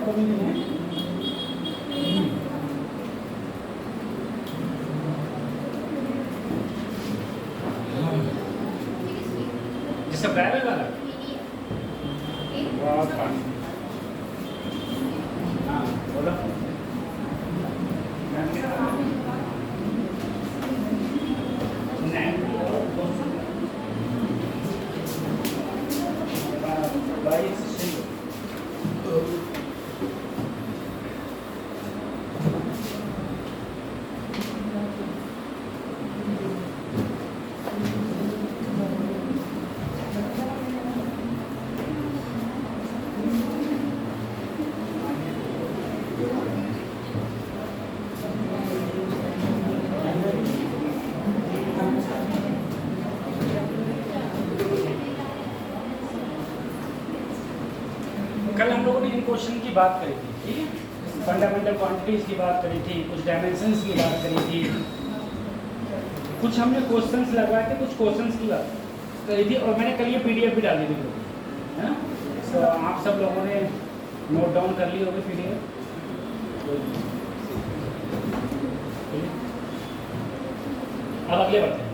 कमी नहीं है। सब्सक्राइबर वाला हाँ बोलो। कल हम लोगों ने इन क्वेश्चन की बात करी थी, ठीक है, फंडामेंटल क्वांटिटीज की बात करी थी, कुछ डायमेंशंस की बात करी थी, कुछ हमने क्वेश्चंस लगवाए थे, कुछ क्वेश्चंस की बात करी थी, और मैंने कल ये पीडीएफ भी डाली थी, है ना। तो आप सब लोगों ने नोट डाउन कर ली होगी पीडीएफ। अब अगले बढ़ते हैं।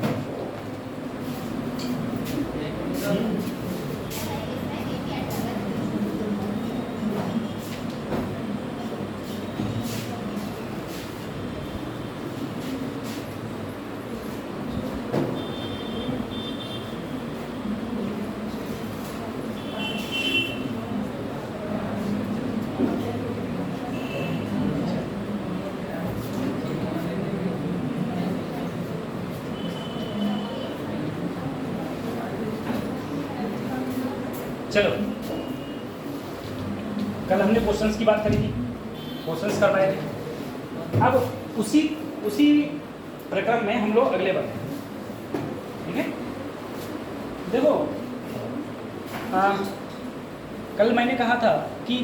चलो, कल हमने क्वेश्चंस की बात करी थी, क्वेश्चंस करवाए थे। अब उसी प्रक्रम में हम लोग अगले बढ़ते हैं, ठीक है। देखो, कल मैंने कहा था कि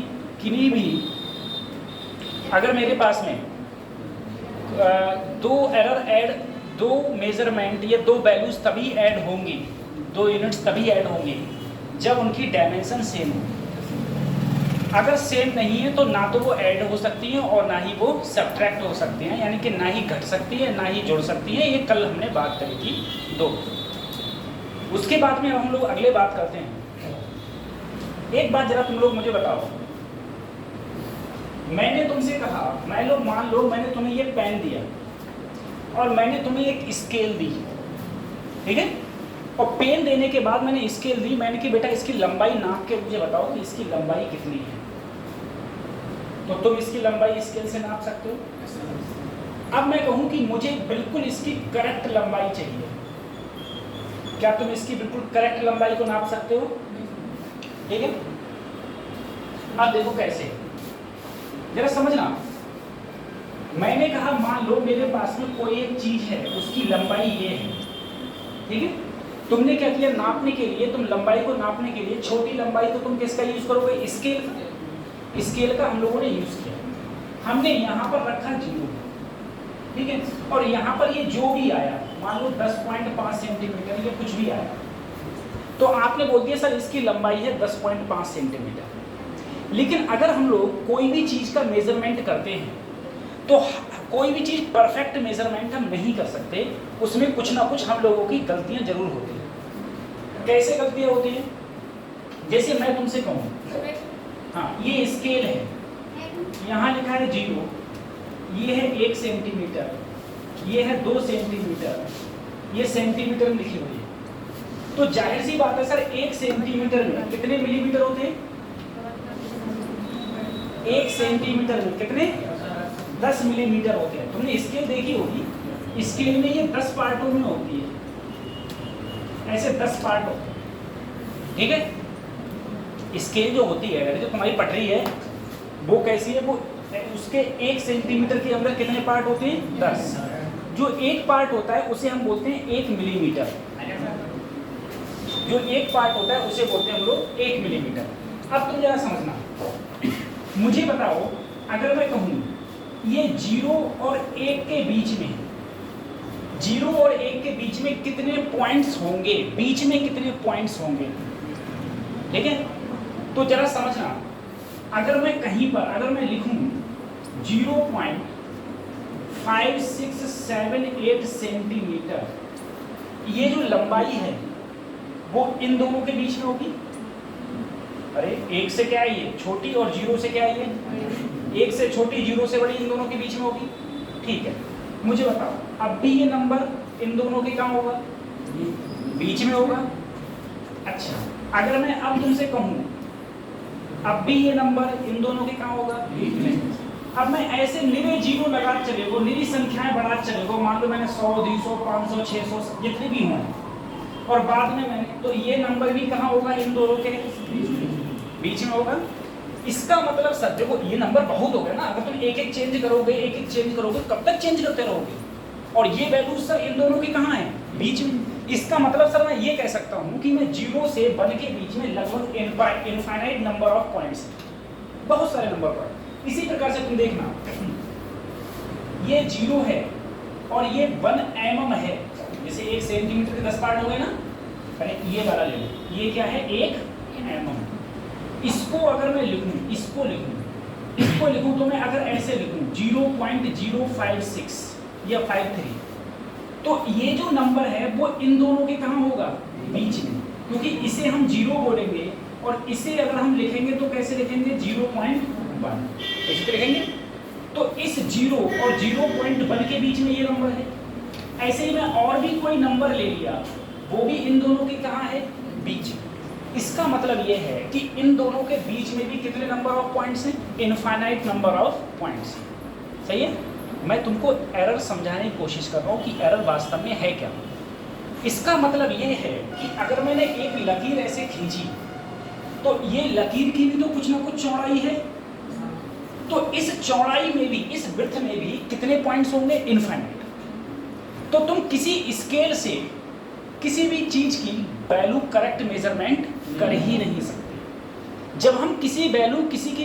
किन्हीं भी अगर मेरे पास में दो मेजरमेंट या दो वैल्यूज तभी ऐड होंगी, दो यूनिट्स तभी ऐड होंगी जब उनकी डायमेंशन सेम हो। अगर सेम नहीं है तो ना तो वो ऐड हो सकती हैं और ना ही वो सब्ट्रैक्ट हो सकती हैं, यानी कि ना ही घट सकती है ना ही जुड़ सकती है। ये कल हमने बात करी थी दो। उसके बाद में हम लोग अगले बात करते हैं। एक बात जरा तुम लोग मुझे बताओ, मैंने तुमसे कहा, मान लो मैंने तुम्हें ये पेन दिया और मैंने तुम्हें एक स्केल दी, ठीक है, और पेन देने के बाद मैंने स्केल दी, मैंने कि बेटा इसकी लंबाई नाप के मुझे बताओ कि इसकी लंबाई कितनी है। तो तुम इसकी लंबाई स्केल से नाप सकते हो। अब मैं कहूं कि मुझे बिल्कुल इसकी करेक्ट लंबाई चाहिए, क्या तुम इसकी बिल्कुल करेक्ट लंबाई को नाप सकते हो? ठीक है, अब देखो कैसे, जरा समझना। मैंने कहा मान लो मेरे पास में कोई एक चीज है, उसकी लंबाई ये है, ठीक है। तुमने क्या किया, नापने के लिए, तुम लंबाई को नापने के लिए छोटी लंबाई तो तुम किसका यूज करोगे? स्केल का हम लोगों ने यूज किया। हमने यहाँ पर रखा 0, ठीक है, और यहाँ पर ये जो भी आया, मान लो 10.5 सेंटीमीटर, ये कुछ भी आया, तो आपने बोल दिया सर इसकी लंबाई है 10.5 सेंटीमीटर। लेकिन अगर हम लोग कोई भी चीज का मेजरमेंट करते हैं तो कोई भी चीज परफेक्ट मेजरमेंट हम नहीं कर सकते, उसमें कुछ ना कुछ हम लोगों की गलतियां जरूर होती हैं। कैसे गलतियां होती हैं? जैसे मैं तुमसे कहूँ, हाँ ये स्केल है, यहाँ लिखा है 0, ये है 1 सेंटीमीटर, ये है 2 सेंटीमीटर, ये सेंटीमीटर में लिखी हुई है। तो जाहिर सी बात है सर 1 सेंटीमीटर में कितने मिलीमीटर होते हैं? 1 सेंटीमीटर में कितने? 10 मिलीमीटर होते हैं। तुमने स्केल देखी होगी, स्केल में ये 10 पार्टों में होती है, ऐसे 10 पार्ट होते हैं, ठीक है। स्केल जो होती है, जो तुम्हारी पटरी है, वो कैसी है? वो उसके 1 सेंटीमीटर के अंदर कितने पार्ट होते हैं? 10। जो एक पार्ट होता है उसे हम बोलते हैं 1 मिलीमीटर। जो एक पार्ट होता है उसे बोलते हैं हम लोग 1 मिलीमीटर। अब तुम जरा समझना, मुझे बताओ, अगर मैं कहूँ ये 0 और 1 के बीच में, 0 और 1 के बीच में कितने पॉइंट्स होंगे? बीच में कितने पॉइंट्स होंगे? ठीक है, तो जरा समझना, अगर मैं कहीं पर अगर मैं लिखूं 0.5678 सेंटीमीटर, ये जो लंबाई है वो इन दोनों के बीच में होगी। अरे एक से क्या है ये छोटी और जीरो से क्या है ये, एक से छोटी जीरो से बड़ी, इन दोनों के बीच में होगी। ठीक है, मुझे बताओ अब भी ये नंबर इन दोनों के कहाँ होगा, बीच में होगा। अच्छा, अगर मैं अब तुमसे कहूँ अब भी ये नंबर इन दोनों के कहाँ होगा, बीच में। अब मैं ऐसे निरे जीरो लगा चलेगा, निरी संख्याएं बढ़ा चलेगा, मान लो मैंने 100, 200, 500, 600 जितने भी हों, और बाद में मैंने तो ये नंबर भी कहाँ होगा, इन दोनों के बीच में होगा। इसका मतलब सर देखो ये नंबर बहुत हो गया ना, अगर तुम एक एक चेंज करोगे, एक एक चेंज करोगे, कब तक चेंज करते रहोगे। और ये वैल्यू सर इन दोनों की कहाँ है, बीच में। इसका मतलब सर मैं ये कह सकता हूँ कि मैं जीरो से 1 के बीच में लगभग इनफाइनाइट नंबर ऑफ पॉइंट्स, बहुत सारे नंबर पॉइंट। इसी प्रकार से तुम देखना ये 0 है और ये 1 mm है, जैसे 1 सेंटीमीटर के 10 पार्ट हो गए ना। अरे ये वाला ले लो, ये क्या है 1 mm। इसको अगर मैं लिखूं, इसको लिखूं तो मैं अगर ऐसे लिखूं 0.056 या 53, तो ये जो नंबर है वो इन दोनों के कहाँ होगा, बीच में, क्योंकि इसे हम 0 बोलेंगे और इसे अगर हम लिखेंगे तो कैसे लिखेंगे 0.1, ऐसे लिखेंगे। तो इस 0 और 0.1 के बीच में ये नंबर है। ऐसे ही मैं और भी कोई नंबर ले लिया, वो भी इन दोनों के कहाँ है, बीच में। इसका मतलब ये है कि इन दोनों के बीच में भी कितने नंबर ऑफ पॉइंट्स हैं, इनफाइनाइट नंबर ऑफ पॉइंट्स। सही है, मैं तुमको एरर समझाने की कोशिश कर रहा हूँ कि एरर वास्तव में है क्या। इसका मतलब ये है कि अगर मैंने एक लकीर ऐसे खींची तो ये लकीर की भी तो कुछ ना कुछ चौड़ाई है, तो इस चौड़ाई में भी, इस विड्थ में भी कितने पॉइंट्स होंगे, इनफाइनाइट। तो तुम किसी स्केल से किसी भी चीज की वैल्यू करेक्ट मेजरमेंट कर ही नहीं सकते। जब हम किसी की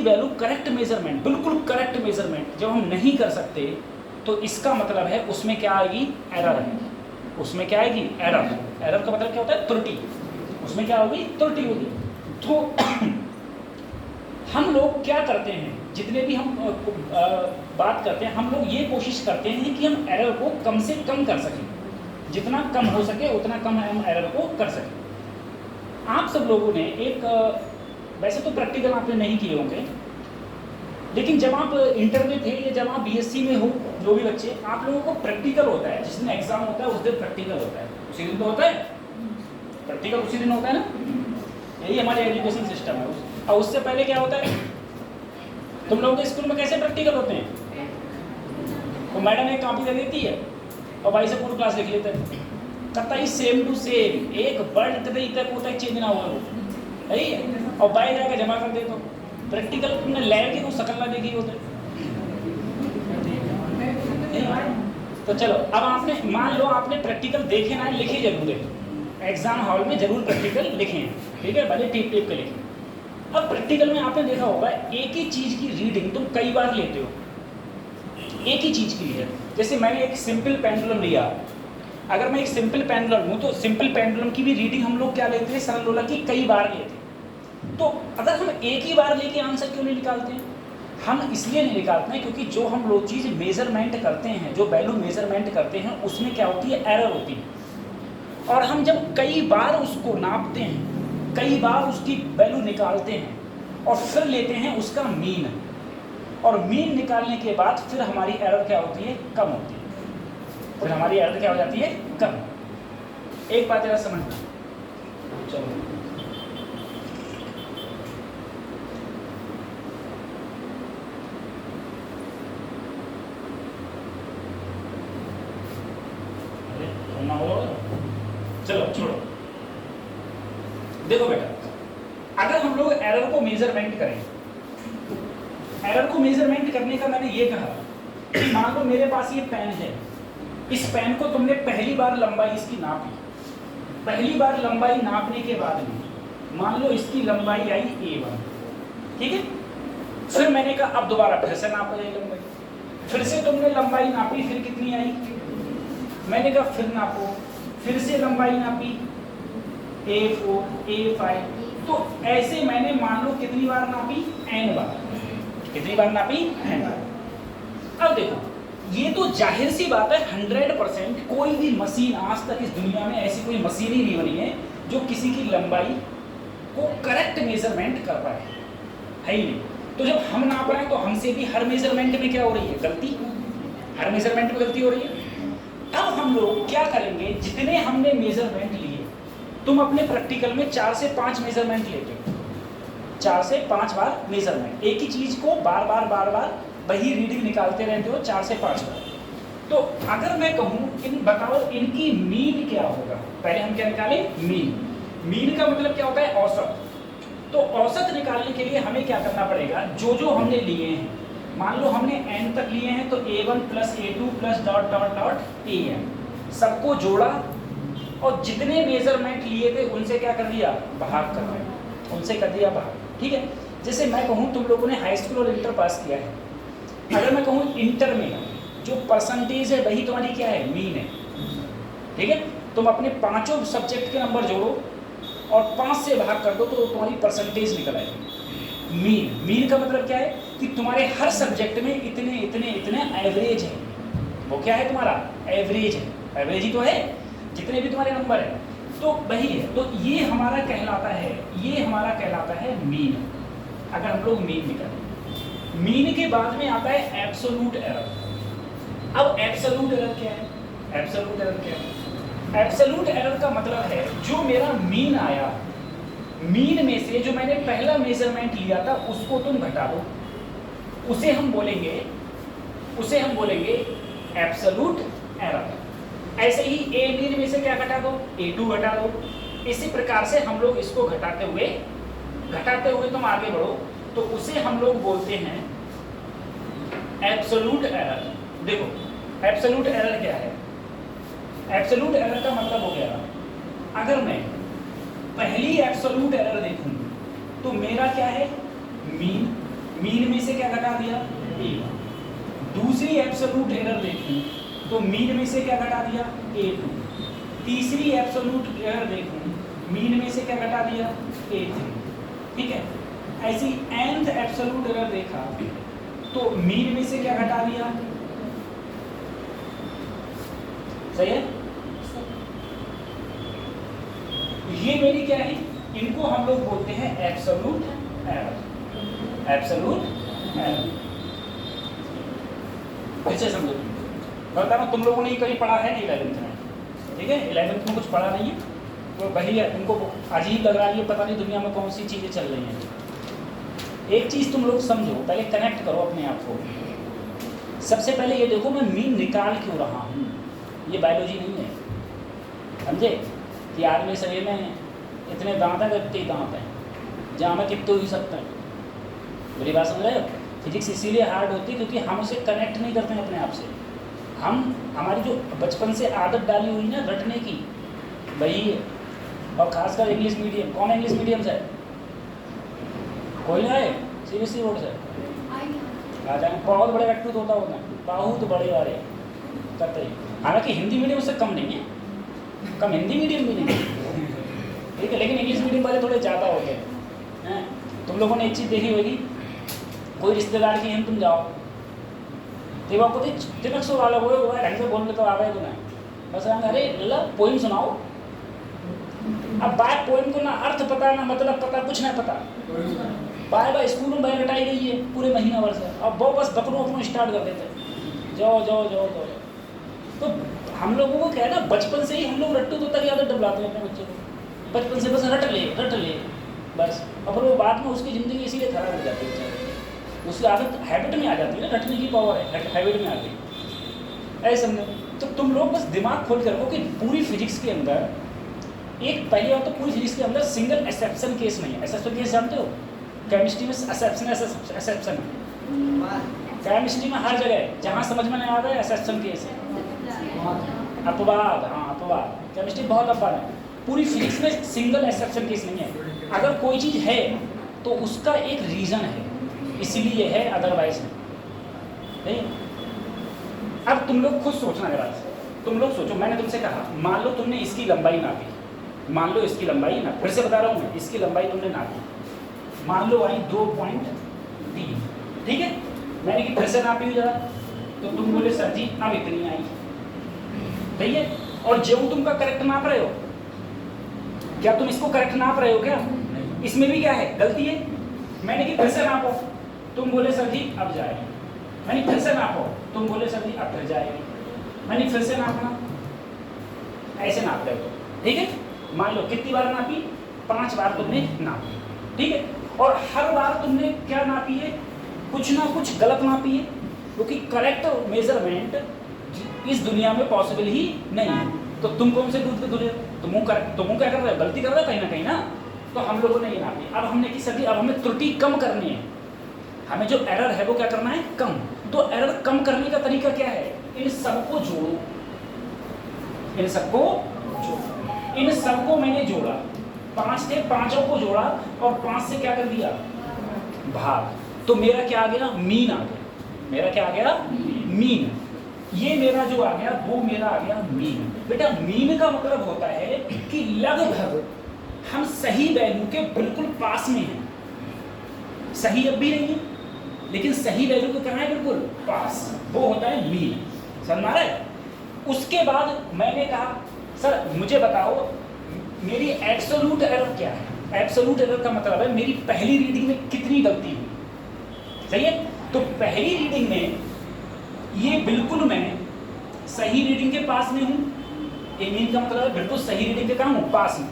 वैल्यू करेक्ट मेजरमेंट, बिल्कुल करेक्ट मेजरमेंट जब हम नहीं कर सकते, तो इसका मतलब है उसमें क्या आएगी, एरर आएगी। उसमें क्या आएगी, एरर। एरर का मतलब क्या होता है, त्रुटि। उसमें क्या होगी, त्रुटि होगी। तो हम लोग क्या करते हैं, जितने भी हम बात करते हैं, हम लोग ये कोशिश करते हैं कि हम एरर को कम से कम कर सकें, जितना कम हो सके उतना कम हम एरर को कर सकें। आप सब लोगों ने एक, वैसे तो प्रैक्टिकल आपने नहीं किए होंगे, लेकिन जब आप इंटर में थे या जब आप बीएससी में हो, जो भी बच्चे, आप लोगों को प्रैक्टिकल होता है। जिस दिन एग्जाम होता है उस दिन प्रैक्टिकल होता है, उसी दिन तो होता है प्रैक्टिकल, उसी दिन होता है ना। यही हमारे एजुकेशन सिस्टम है। और उससे पहले क्या होता है, तुम लोगों के स्कूल में कैसे प्रैक्टिकल होते हैं, तो मैडम एक कॉपी दे देती है और भाई से पूरी क्लास लिख लेते हैं, कतई सेम टू सेम, एक वर्ड कतई तक होता है चेंज ना हुआ हो, सही है। और बाहर जाकर जमा कर दे, तो प्रैक्टिकल तुमने लैब की को शकल ना देखी होते। तो चलो अब आपने, मान लो आपने प्रैक्टिकल देखे ना, लिखे जरूर है, एग्जाम हॉल में जरूर प्रैक्टिकल लिखे हैं, ठीक है, भले टिप टिप के लिखे। अब प्रैक्टिकल में आपने देखा होगा एक ही चीज की रीडिंग तुम कई बार लेते हो, एक ही चीज की है। जैसे मैंने एक सिंपल पेंडुलम लिया, अगर मैं एक सिंपल पेंडुलम हूँ तो सिंपल पेंडुलम की भी रीडिंग हम लोग क्या लेते हैं, सरल लोला की कई बार लेते हैं। तो अगर हम एक ही बार लेके आंसर क्यों नहीं निकालते हैं, हम इसलिए नहीं निकालते हैं क्योंकि जो हम लोग चीज़ मेजरमेंट करते हैं, जो वैल्यू मेजरमेंट करते हैं, उसमें क्या होती है, एरर होती है। और हम जब कई बार उसको नापते हैं, कई बार उसकी वैल्यू निकालते हैं और फिर लेते हैं उसका मीन, और मीन निकालने के बाद फिर हमारी एरर क्या होती है, कम होती है। फिर हमारी एरर क्या हो जाती है, कम। एक बात जरा समझना, चलो चलो छोड़ो। देखो बेटा, अगर हम लोग एरर को मेजरमेंट करें, एरर को मेजरमेंट करने का मैंने ये कहा कि मान लो मेरे पास ये पेन है, इस पेन को तुमने पहली बार लंबाई इसकी नापी, पहली बार लंबाई नापने के बाद में मान लो इसकी लंबाई आई A1, ठीक है। फिर मैंने कहा अब दोबारा फिर से नापो ये लंबाई, फिर से तुमने लंबाई नापी, फिर कितनी आई, मैंने कहा फिर नापो, फिर से लंबाई नापी A4, A5, तो ऐसे मैंने मान लो कितनी बार नापी, N बार। कितनी बार नापी? 100। अब देखो ये तो जाहिर सी बात है 100% कोई भी मशीन आज तक इस दुनिया में ऐसी कोई मशीन ही नहीं बनी है जो किसी की लंबाई को करेक्ट मेजरमेंट कर पाए, है ही नहीं। तो जब हम नाप रहे हैं तो हमसे भी हर मेजरमेंट में क्या हो रही है? गलती। हर मेजरमेंट में गलती हो रही है। अब हम लोग क्या करेंगे, जितने हमने मेजरमेंट लिए, तुम अपने प्रैक्टिकल में 4 से 5 मेजरमेंट लेते हो, 4 से 5 बार मेजरमेंट, एक ही चीज को बार बार वही रीडिंग निकालते रहते हो 4 से 5 बार। तो अगर मैं कहूँ बताओ इनकी मीन क्या होगा, पहले हम क्या निकालें? मीन। मीन का मतलब क्या होता है? औसत। तो औसत निकालने के लिए हमें क्या करना पड़ेगा, जो हमने लिए हैं, मान लो हमने n तक लिए हैं तो a1 plus a2 plus dot dot dot an, सबको जोड़ा और जितने मेजरमेंट लिए थे उनसे क्या कर दिया? भाग कर दिया, उनसे कर दिया भाग। ठीक है। जैसे मैं कहूँ तुम लोगों ने हाई स्कूल और इंटर पास किया है, अगर मैं कहूँ इंटर में जो परसेंटेज है वही तुम्हारी क्या है? मीन है। ठीक है। तुम अपने 5 सब्जेक्ट के नंबर जोड़ो और 5 से भाग कर दो तो तुम्हारी परसेंटेज निकल आएगी। मीन का मतलब क्या है कि तुम्हारे हर सब्जेक्ट में इतने इतने इतने एवरेज है। वो क्या है? तुम्हारा एवरेज है। एवरेज ही तो है, जितने भी तुम्हारे नंबर है तो वही है। तो ये हमारा कहलाता है, ये हमारा कहलाता है मीन। अगर हम लोग मीन निकालें, मीन के बाद में आता है एब्सोल्यूट एरर। अब एब्सोल्यूट एरर क्या है? एब्सोल्यूट एरर क्या है? एब्सोल्यूट एरर का मतलब है जो मेरा मीन आया, मीन में से जो मैंने पहला मेजरमेंट लिया था उसको तुम घटा दो, उसे हम बोलेंगे एब्सोल्यूट एरर। ऐसे ही ए मीन में से क्या घटा दो? a2 घटा दो। इसी प्रकार से हम लोग इसको घटाते हुए तुम आगे बढ़ो तो उसे हम लोग बोलते हैं एब्सोल्यूट एरर। देखो एब्सोल्यूट एरर क्या है? एब्सोल्यूट एरर का मतलब हो गया, अगर मैं पहली एब्सोल्यूट एरर देखूं तो मेरा क्या है? मीन में से क्या घटा दिया? a1। दूसरी एब्सोल्यूट एरर देखूं तो मीन में से क्या घटा दिया? a2। तीसरी एब्सोल्यूट एरर देखूं, मीन में से क्या घटा दिया? a3। ठीक है। ऐसी nth एब्सोल्यूट एरर देखा तो मीन में से क्या घटा दिया? सही है। ये मेरी क्या है? इनको हम लोग बोलते हैं एब्सोल्यूट एरर। एब्सोल्यूट एरर फिर से समझो। बता रहा हूँ तुम लोगों ने कहीं पढ़ा है नहीं 11th में, ठीक है। 11th में कुछ पढ़ा नहीं है तो वही है, तुमको अजीब लग रहा है, ये पता नहीं दुनिया में कौन सी चीज़ें चल रही हैं। एक चीज़ तुम लोग समझो, पहले कनेक्ट करो अपने आप को। सबसे पहले ये देखो मैं मीन निकाल क्यों रहा हूँ, ये बायोलॉजी नहीं है, समझे? कि आदमी शरीर में इतने दांत हैं, इतने दांत हैं, जहाँ में कितने हो ही सकता है। मेरी बात समझ रहे हो? फिजिक्स इसीलिए हार्ड होती है क्योंकि हम उसे कनेक्ट नहीं करते हैं अपने आप से। हमारी जो बचपन से आदत डाली हुई ना रटने की, वही है। और खासकर इंग्लिश मीडियम। कौन इंग्लिश मीडियम से? कोई ना है? सीबीएसई बोर्ड से आ जाए। बहुत बड़े रट्टू होता होता है, बहुत बड़े वाले करते हैं। हालांकि हिंदी मीडियम से कम नहीं है, कम हिंदी मीडियम भी नहीं है, ठीक है, लेकिन इंग्लिश मीडियम वाले थोड़े ज़्यादा होते हैं। तुम लोगों ने एक चीज़ देखी होगी, कोई रिश्तेदार की हम तुम जाओ तो आपको तिलक सो वाला वो ढंग से बोलने तो आ गए तो नहीं, बस अरे ला पोइम सुनाओ। अब बात पोइम को ना अर्थ पता ना मतलब पता, कुछ नहीं पता। बाय बाय स्कूल में बैग हटाई गई है पूरे महीना भर से, अब वो बस बकरों अपनों स्टार्ट कर देते जाओ जाओ जाओ जाओ। तो हम लोगों को क्या है ना, बचपन से ही हम लोग रट्टू तोता की आदत डबलाते हैं अपने बच्चे को। बचपन से बस रट ले बस, और फिर वो बाद में उसकी ज़िंदगी इसीलिए खराब हो जाती है, उसकी आदत हैबिट में आ जाती है ना, रटने की पावर है, हैबिट में आ गई। ऐसे समझो। तो तुम लोग बस दिमाग खोल कर रखो कि पूरी फिजिक्स के अंदर एक पहली बात तो पूरी फिजिक्स के अंदर सिंगल एक्सेप्शन केस नहीं है। एक्सेप्शन केस जानते हो? केमिस्ट्री में एक्सेप्शन है, केमिस्ट्री में हर जगह जहाँ समझ में नहीं आ रहा है एक्सेप्शन केस है, अपवाद। हाँ अपवाद, केमिस्ट्री बहुत अपवाद है। पूरी फिजिक्स में सिंगल एक्सेप्शन केस नहीं है। अगर कोई चीज़ है तो उसका एक रीज़न है, इसीलिए है, अदरवाइज नहीं। अब तुम लोग खुद सोचना जरा, तुम लोग सोचो, मैंने तुमसे कहा मान लो तुमने इसकी लंबाई नापी, मान लो इसकी लंबाई फिर से बता रहा हूँ मैं, इसकी लंबाई तुमने नापी, मान लो आई 2.3, ठीक है, मैंने कि फिर से नापी हुई जरा, तो तुम बोले सर जी अब इतनी आई, ठीक है। और जो तुम का करेक्ट नाप रहे हो, क्या तुम इसको करेक्ट नाप रहे हो क्या? इसमें भी क्या है, गलती है। मैंने कि फिर से नापो, तुम बोले सर जी अब जाएगी। मैंने फिर से नापो, तुम बोले सर जी अब फिर जाएगी। मैंने फिर से नापना, ऐसे नापते हो, ठीक है। मान लो कितनी बार नापी, 5 बार तुमने नापी, ठीक है। और हर बार तुमने क्या नापी है, कुछ ना कुछ गलत नापी है, क्योंकि करेक्ट मेजरमेंट इस दुनिया में पॉसिबल ही नहीं है। तो तुम कौन से दूध के धुले, तुम क्या कर रहे हो, गलती कर रहे हो कहीं ना कहीं ना। तो हम लोगों ने ये नापी, अब हमने की सभी, अब हमें त्रुटि कम करनी है, हमें जो एरर है वो क्या करना है, कम। तो एरर कम करने का तरीका क्या है, इन सबको जोड़ो, इन सबको जोड़ो, इन सबको मैंने जोड़ा, 5 थे, पांचों को जोड़ा और 5 से क्या कर दिया, भाग। तो मेरा क्या आ गया, मीन आ गया, मेरा क्या आ गया, मीन। ये मेरा जो आ गया वो मेरा आ गया मीन। बेटा मीन का मतलब होता है कि लगभग हम सही वैल्यू के बिल्कुल पास में हैं, सही अब भी नहीं है लेकिन सही वैल्यू को करना है बिल्कुल पास, वो होता है मीन। समझ आ रहा है? उसके बाद मैंने कहा सर मुझे बताओ मेरी एब्सोल्यूट एरर क्या है। एब्सोल्यूट एरर का मतलब है मेरी पहली रीडिंग में कितनी गलती हुई, सही है। तो पहली रीडिंग में ये बिल्कुल मैं सही रीडिंग के पास में हूँ, ए मीन का मतलब है बिल्कुल सही रीडिंग के कहाँ हूँ, पास में,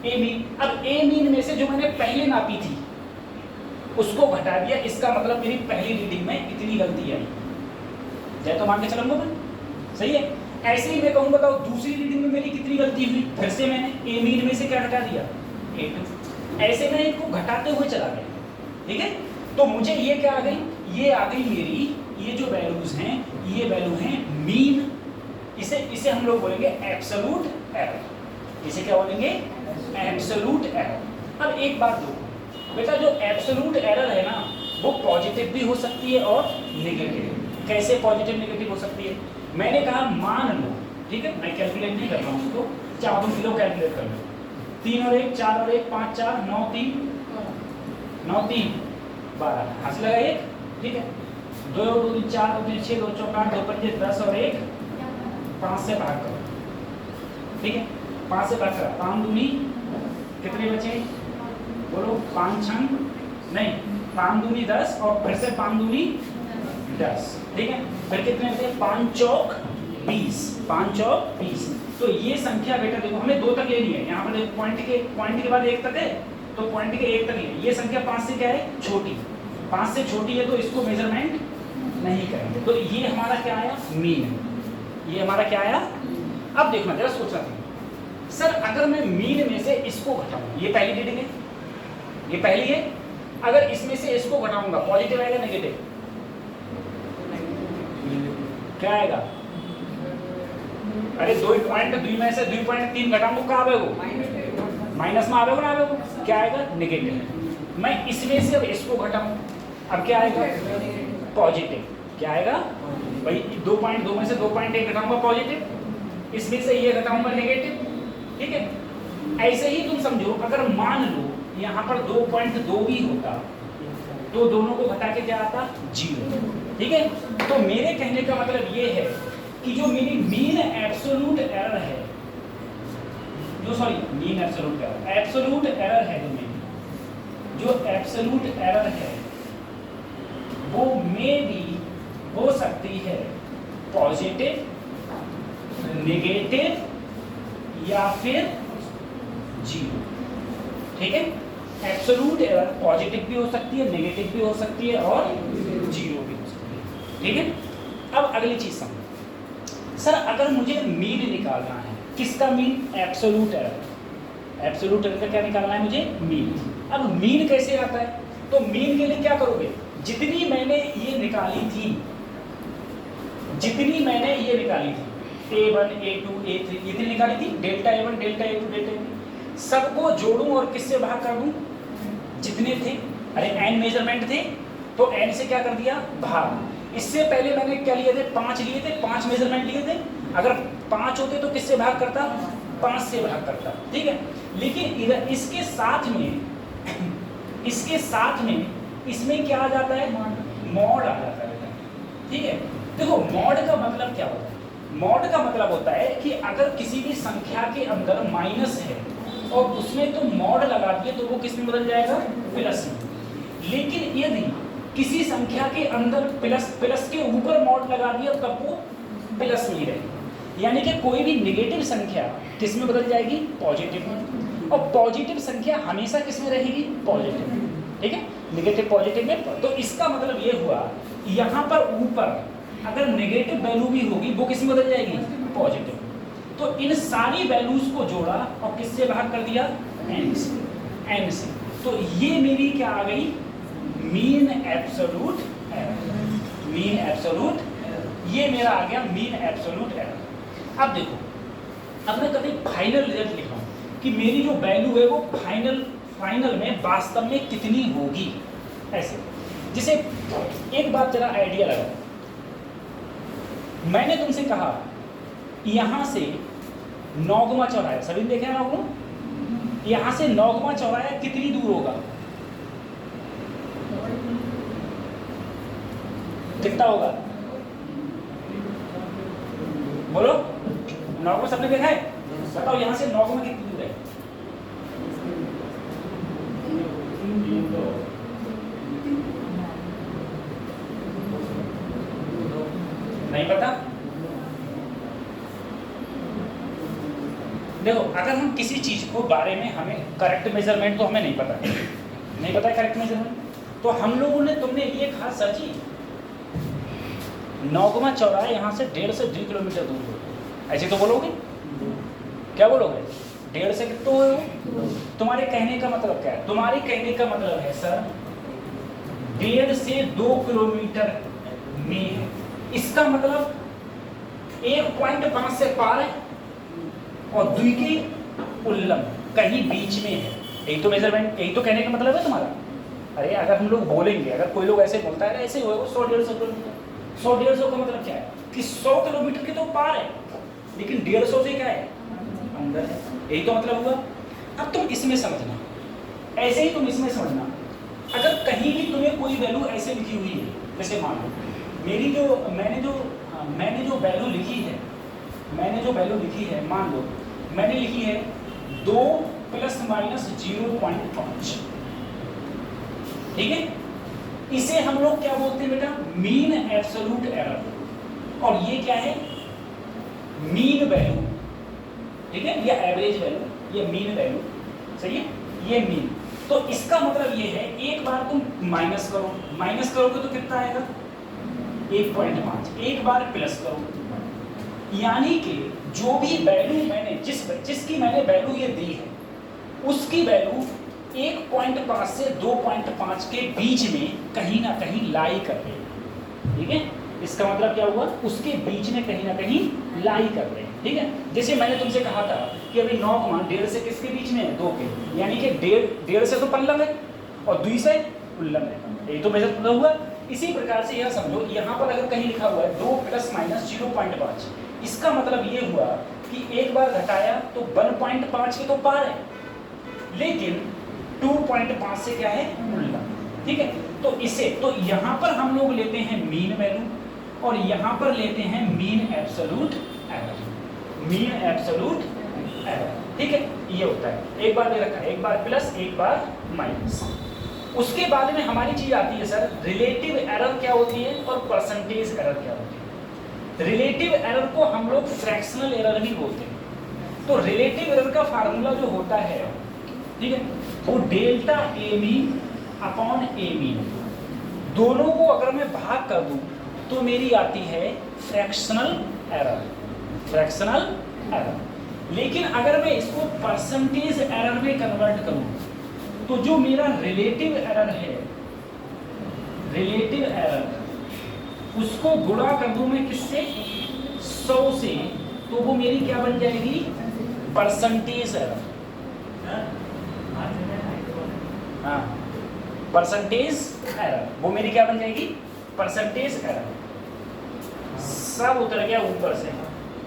ए मीन। अब ए मीन में से जो मैंने पहले नापी थी उसको घटा दिया, इसका मतलब मेरी पहली रीडिंग में इतनी गलती आई, जय तो मान के चलूंगा मैं, सही है। ऐसे ही मैं कहूँ बताओ दूसरी रीडिंग में मेरी कितनी गलती हुई, फिर से मैंने ए मीन में से क्या घटा दिया, A2। ऐसे मैं इनको घटाते हुए चला गया, ठीक है। तो मुझे ये क्या आ गई, ये आ गई मेरी, ये जो वैल्यूज हैं ये वैल्यू हैं मीन। इसे हम लोग बोलेंगे एब्सोल्यूट एरर। इसे क्या बोलेंगे, एब्सोल्यूट एरर। अब एक बात दो बेटा, जो एब्सोल्यूट एरर है ना वो पॉजिटिव भी हो सकती है और नेगेटिव। कैसे पॉजिटिव नेगेटिव हो सकती है, मैंने कहा मान लो, ठीक है, मैं कैलकुलेट नहीं कर रहा हूँ उसको, चाहो तुम किलो कैलकुलेट कर लो, 3 और 1 4 और 1 5 4 9 3 9 3 12 हाथ लगा 1, ठीक है। 2 और 2 4 और 3 6 2 4 8 2 5 10 और 1 5 से भाग करो, ठीक है। 5 से भाग करो, 5 दूनी कितने बचे बोलो, 5 छंग नहीं, 5 दूनी 10 और फिर से 5 दूनी 10, ठीक है। फिर कितने थे, 5 चौक 20, 5 चौक 20। तो ये संख्या बेटा देखो हमें 2 तक लेनी है, यहाँ पर देखो पॉइंट के बाद 1 तक है, तो पॉइंट के 1 तक लेनी। ये संख्या 5 से क्या है, छोटी, 5 से छोटी है तो इसको मेजरमेंट नहीं करेंगे। तो ये हमारा क्या आया, मीन। ये हमारा क्या आया। अब देखना जरा सोचना था सर अगर मैं मीन में से इसको घटाऊं, ये पहली रीडिंग है, ये पहली है, अगर इसमें से इसको घटाऊंगा पॉजिटिव आएगा नेगेटिव, क्या आएगा, अरे 2 पॉइंट 2 में से 2.3 घटाऊंगा कहाँ आवे वो, माइनस में आवे ना आवे वो, क्या आएगा नेगेटिव। मैं इसमें से अब इसको घटाऊं, अब क्या आएगा पॉजिटिव, क्या आएगा भाई 2.2 में से 2.1 घटाऊंगा पॉजिटिव, इसमें से ये घटाऊंगा नेगेटिव, ठीक है। ऐसे ही तुम समझो अगर मान लो यहाँ पर 2.2 भी होता तो दोनों को घटा के क्या आता, 0, ठीक है। तो मेरे कहने का मतलब ये है कि जो मेरी मीन एब्सोल्यूट एरर है, जो सॉरी मीन एब्सोल्यूट एरर है, जो एब्सोल्यूट एरर है वो में भी हो सकती है पॉजिटिव, नेगेटिव या फिर 0, ठीक है। एब्सोल्यूट एरर पॉजिटिव भी हो सकती है, नेगेटिव भी हो सकती है और 0 भी हो सकती है, ठीक है। अब अगली चीज समझो सर अगर मुझे मीन निकालना है, किसका mean, absolute error. Absolute error का क्या निकालना है मुझे, मीन। अब मीन कैसे आता है, तो मीन के लिए क्या करोगे, जितनी मैंने ये निकाली थी, जितनी मैंने ये निकाली थी A1 A2 A3 इतनी निकाली थी, delta A1 delta A2 delta A3 सबको जोड़ूं और किससे भाग कर दूं, जितने थे, अरे n मेजरमेंट थे तो n से क्या कर दिया भाग। इससे पहले मैंने क्या लिए थे, 5 लिए थे, 5 मेजरमेंट लिए थे, अगर 5 होते तो किससे भाग करता, 5 से भाग करता, ठीक है। लेकिन इधर इसके साथ में इसमें क्या आ जाता है, मॉड आ जाता है बेटा, ठीक है। देखो मॉड का मतलब क्या होता है, मॉड का मतलब होता है कि अगर किसी भी संख्या के अंदर माइनस है और उसमें तो मॉड लगा दिए तो वो किस में बदल जाएगा, प्लस में। लेकिन यदि किसी संख्या के अंदर प्लस के ऊपर मॉड लगा दिया तब वो प्लस में ही रहेगी। यानी कि कोई भी नेगेटिव संख्या किस में बदल जाएगी, पॉजिटिव में, और पॉजिटिव संख्या हमेशा किस में रहेगी, पॉजिटिव में, ठीक है, नेगेटिव पॉजिटिव में। तो इसका मतलब ये हुआ यहाँ पर ऊपर अगर नेगेटिव वैल्यू भी होगी वो किस में बदल जाएगी, पॉजिटिव। तो इन सारी वैल्यूज को जोड़ा और किससे भाग कर दिया, n से। तो ये मेरी क्या आ गई, mean absolute error, mean absolute, ये मेरा आ गया मीन एब्सोल्यूट एरर। अब देखो, अब मैं कभी फाइनल रिजल्ट लिख रहा हूँ कि मेरी जो वैल्यू है वो फाइनल में वास्तव में कितनी होगी, ऐसे। जैसे एक बात जरा आइडिया लगा, मैंने तुमसे कहा यहाँ से नौगमा चौराया, सभी ने देखा है नौगमा, यहाँ से नौगमा चौराया कितनी दूर होगा, कितना होगा, बोलो, नौगमा सबने देखा है, बताओ यहाँ से नौगमा कितनी दूर है, नहीं पता। देखो अगर हम किसी चीज को बारे में हमें करेक्ट मेजरमेंट तो हमें नहीं पता है करेक्ट मेजरमेंट, तो हम लोगों ने, तुमने ये कहा सर जी नौगमा चौराहा यहाँ से 1.5 से 2 किलोमीटर दूर हो, ऐसे तो बोलोगे, क्या बोलोगे, 1.5 से कितना हो, तुम्हारे कहने का मतलब क्या है, तुम्हारे कहने का मतलब है सर 1.5 से 2 किलोमीटर में, इसका मतलब 1.5 से पार है और 2 के उल्लम कहीं बीच में है, यही तो मेजरमेंट, यही तो कहने का मतलब है तुम्हारा। अरे अगर हम लोग बोलेंगे, अगर कोई लोग ऐसे बोलता है ऐसे होगा 100-150 किलोमीटर, 100-150 का मतलब क्या है कि 100 किलोमीटर के तो पार है लेकिन 150 से क्या है, अंदर है, यही तो मतलब हुआ। अब तुम इसमें समझना, ऐसे ही तुम इसमें समझना, अगर कहीं भी तुम्हें कोई वैल्यू ऐसे लिखी हुई है, जैसे मान लो मेरी जो मैंने जो वैल्यू लिखी है, मान लो मैंने लिखी है 2 ± 0.5, ठीक है, इसे हम लोग क्या बोलते हैं बेटा, मीन एब्सोल्यूट एरर, और ये क्या है, मीन वैल्यू, ठीक है, या एवरेज वैल्यू, ये मीन वैल्यू, सही है, ये मीन। तो इसका मतलब ये है, एक बार तुम माइनस करोगे तो कितना आएगा, 1.5, एक बार प्लस करो, यानी कि जो भी वैल्यू मैंने जिसकी मैंने वैल्यू ये दी है उसकी वैल्यू 1.5 से 2.5 के बीच में कहीं ना कहीं लाई कर रहे हैं, ठीक है, इसका मतलब क्या हुआ, उसके बीच में कहीं ना कहीं लाई कर रहे हैं, ठीक है। जैसे मैंने तुमसे कहा था कि अभी 9 से किसके बीच में है, 2 के, यानी कि 1.5 से तो पल्लम है और 2 से उल्लम है, यही तो मेजर पूरा हुआ। इसी प्रकार से यह समझो, यहाँ पर अगर कहीं लिखा हुआ है 2 ± 0.5, इसका मतलब ये हुआ कि एक बार घटाया तो 1.5 के तो पार है, लेकिन 2.5 से क्या है, उल्टा, ठीक है। तो इसे, तो यहाँ पर हम लोग लेते हैं मीन वैल्यू और यहाँ पर लेते हैं mean absolute error, mean absolute error, ठीक है, ये होता है, एक बार दे रखा है, एक बार प्लस एक बार माइनस। उसके बाद में हमारी चीज आती है सर, रिलेटिव एरर क्या होती है और परसेंटेज एरर क्या होती है। रिलेटिव एरर को हम लोग फ्रैक्शनल एरर भी बोलते हैं। तो रिलेटिव एरर का फार्मूला जो होता है, ठीक है, वो delta A mean upon A mean, दोनों को अगर मैं भाग कर दूं तो मेरी आती है फ्रैक्शनल एरर, फ्रैक्शनल एरर। लेकिन अगर मैं इसको परसेंटेज एरर में कन्वर्ट करूं तो जो मेरा रिलेटिव एरर है, रिलेटिव एरर, उसको गुणा कर दूं मैं किससे, 100 से, तो वो मेरी क्या बन जाएगी, परसेंटेज एरर, हाँ, परसेंटेज एरर, वो मेरी क्या बन जाएगी, परसेंटेज एरर। सब उतर गया ऊपर से,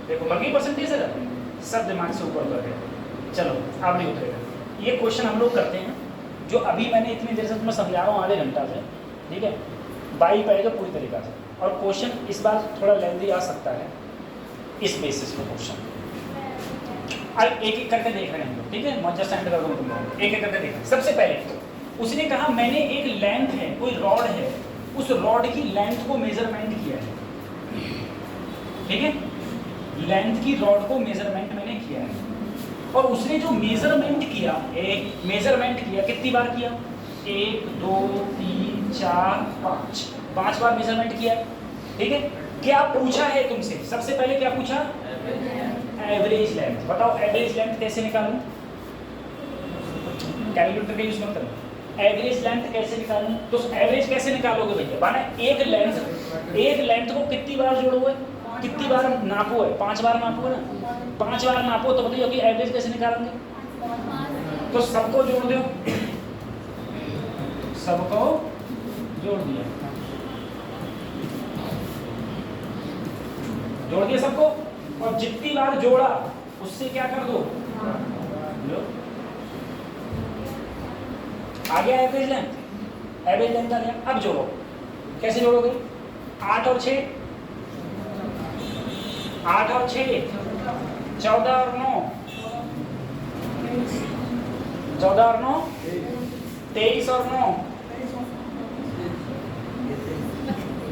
देखो बन गई परसेंटेज एरर, सब दिमाग से ऊपर उतर गया। चलो अब नहीं उतरेगा। ये क्वेश्चन हम लोग करते हैं जो अभी मैंने इतनी देर से तुम्हें समझा रहा हूँ, आधे घंटा से, ठीक है। बाई पाएगा पूरी तरीका से। और क्वेश्चन इस बार थोड़ा लेंदी आ सकता है इस बेसिस पे क्वेश्चन। अब एक एक करके देख रहे हैं हम लोग, ठीक है, मैं जस्ट एंड कर दूँ तुम लोग, एक एक करके देख रहे हैं। सबसे पहले उसने कहा मैंने एक लेंथ है, कोई रॉड है, उस रॉड की लेंथ को मेजरमेंट किया है, ठीक है, लेंथ की रॉड को मेजरमेंट मैंने किया है। और उसने जो मेजरमेंट किया, एक मेजरमेंट किया, कितनी बार किया, 1 2 3 4 5, 5 बार मेजरमेंट किया, ठीक है। क्या पूछा है तुमसे, सबसे पहले क्या पूछा, एवरेज लेंथ। बताओ एवरेज लेंथ कैसे निकालूं, कैलकुलेटर का यूज मत करो। एवरेज लेंथ कैसे निकालूं, तो एवरेज कैसे निकालोगे भैया, माना एक लेंथ को कितनी बार जोड़ोगे, कितनी बार नापो है, 5 बार नापो है ना, 5 बार नापो तो बताइए कि एवरेज कैसे निकालेंगे। तो सबको जोड़ दो, सबको जोड़ दिया, जोड़ दिया सबको, और जितनी बार जोड़ा उससे क्या कर दो, लो आ गया एवरेज लेंथ, एवरेज लेंथ आ गया। अब जोड़ो, कैसे जोड़ोगे, 8 और 6, 8 और 6 14 और 9, 14 और 9 23 और 9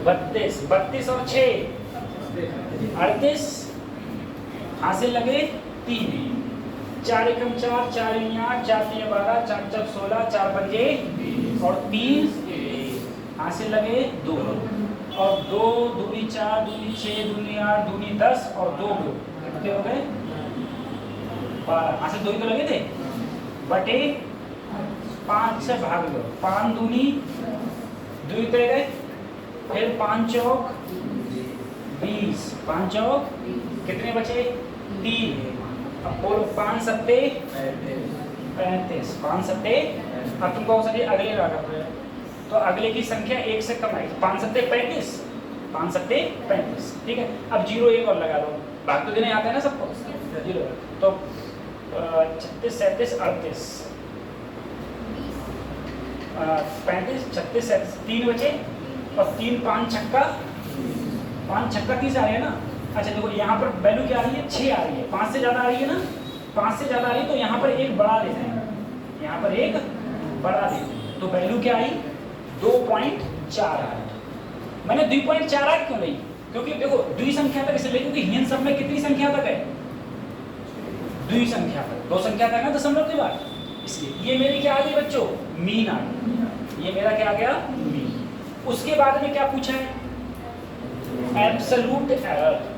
32, 32 और 6 38, हासिल लगे 3, 4 एकम 4, 4 8, 4 3 12, 4 4 16, 4 पंजे और 3 हासिल लगे 2, और 2 दूनी 4, दूनी 6, दूनी 8, दूनी 10 और 2 कितने हो गए 12, हासिल 2 ही तो लगे थे, बटे 5 से भाग दो, 5 दूनी 2 ही गए, फिर 5 चौक 20, 5 चौक कितने बचे 3, अब बोलो 5 सत्ते 35, 5 सत्ते, अब तुमको हो सकती अगले लगा, तो अगले की संख्या 1 से कम आएगी, 5 सत्ते 35, 5 सत्ते 35, ठीक है। अब 0 1 और लगा दो, भाग तो देने आता है ना सबको, 0, तो 36 37 38 35 36 37 3 बचे, और 3 5 छक्का 30 आ रही है ना। अच्छा देखो यहाँ पर वैल्यू क्या आ रही है, 6 आ रही है, 5 से ज़्यादा आ रही है ना, 5 से ज़्यादा आ रही है, तो यहाँ पर एक बढ़ा देते हैं, यहाँ पर एक बढ़ा देते हैं, तो वैल्यू क्या आई 2.48। मैंने 2.48 क्यों ली, क्योंकि देखो द्वि संख्या तक इसलिए क्योंकि हीन सब में कितनी संख्या तक है, द्वि संख्या तक, 2 संख्या तक ना दशमलव के बाद, इसलिए ये मेरी क्या आ गई बच्चों, मीन आ गई, ये मेरा क्या आ गया मीन। उसके बाद में क्या पूछा है, एब्सोल्यूट एरर।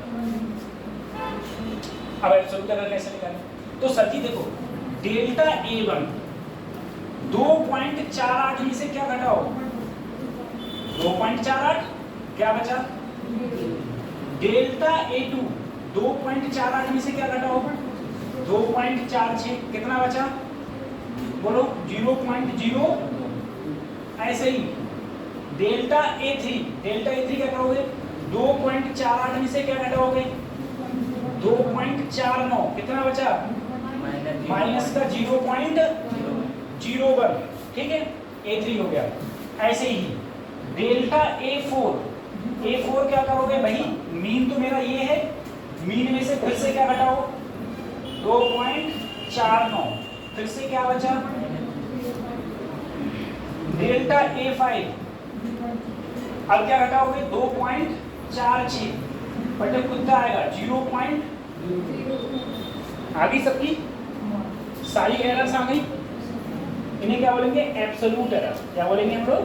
अब एब्सोल्यूट एरर कैसे निकालें, तो सर जी देखो डेल्टा A1 2.48 में से क्या घटाओ, 2.48 क्या बचा, डेल्टा A2 2.48 में से क्या घटाओ, 2.46 कितना बचा, बोलो 0.0, ऐसे ही डेल्टा A3 क्या करोगे, 2.48 में से क्या घटाओगे, 2.49 कितना बचा, माइनस का 0.01, ठीक है, A3 हो गया। ऐसे ही डेल्टा A4 क्या करोगे भाई, मीन तो मेरा ये है, मीन में से फिर से क्या घटाओ, 2.49, फिर से क्या बचा, डेल्टा A5 अब क्या घटाओगे, 2.46 बटे कितना आएगा 0. आ गई सबकी सारी एरर्स आ गई, इन्हें क्या बोलेंगे एब्सोल्यूट एरर, क्या बोलेंगे हम लोग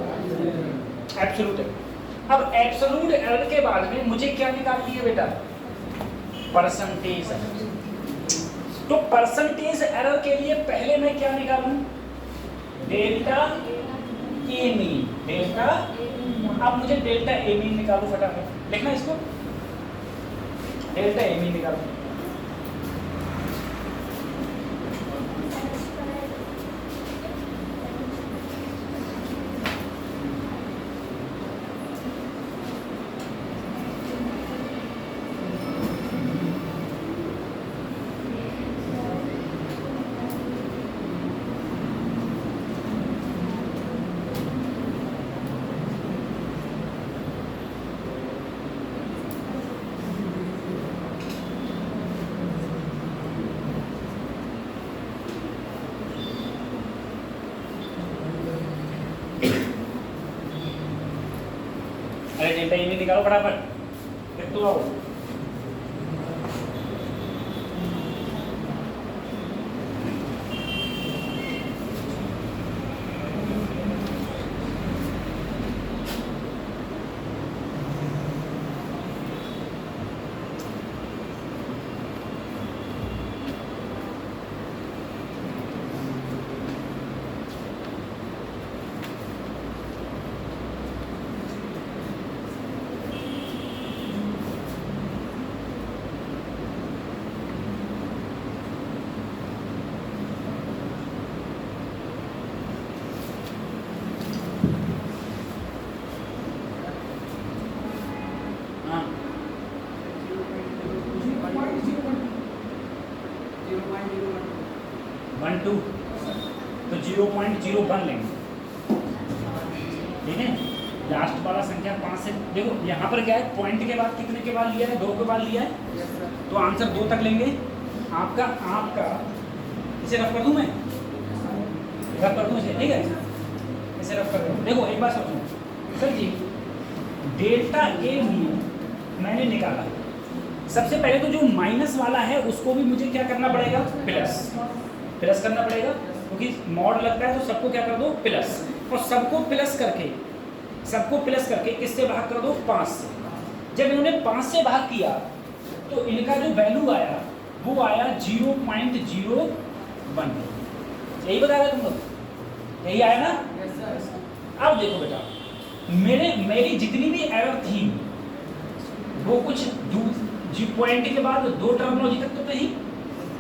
एब्सोल्यूट एरर। अब एब्सोल्यूट एरर के बाद में मुझे क्या निकालनी है बेटा, परसेंटेज एरर। तो परसेंटेज एरर के लिए पहले मैं क्या निकालूं, डेल्टा ए मीन, डेल्टा, अब मुझे डेल्टा ए मीन निकालू, फटाफट लिखना इसको, डेल्टा ए मीन निकालू। डेल्टा ए मीन निकालो फटाफट, फिर तो आओ। हाँ 1 2 तो 0.01 लेंगे, ठीक है। लास्ट वाला संख्या 5 से देखो यहाँ पर क्या है, पॉइंट के बाद कितने के बाद लिया है, 2 के बाद लिया है, तो आंसर 2 तक लेंगे। आपका इसे रफ कर दूँ मैं, रफ कर दूँ इसे, ठीक है, इसे रफ कर दूँ। देखो एक बात सोचो sir ji, delta A mean मैंने निकाला, सबसे पहले तो जो माइनस वाला है उसको भी मुझे क्या करना पड़ेगा, प्लस करना पड़ेगा, क्योंकि मॉड लगता है तो सबको क्या कर दो प्लस, और सबको प्लस करके किससे भाग कर दो, 5 से। जब इन्होंने 5 से भाग किया तो इनका जो वैल्यू आया वो आया 0.01। यही बता रहे तुम लोग, यही आया ना। अब देखो बेटा, मेरी जितनी भी एरर थी वो कुछ पॉइंट के बाद 2 टर्मिनोलॉजी तक तो थी,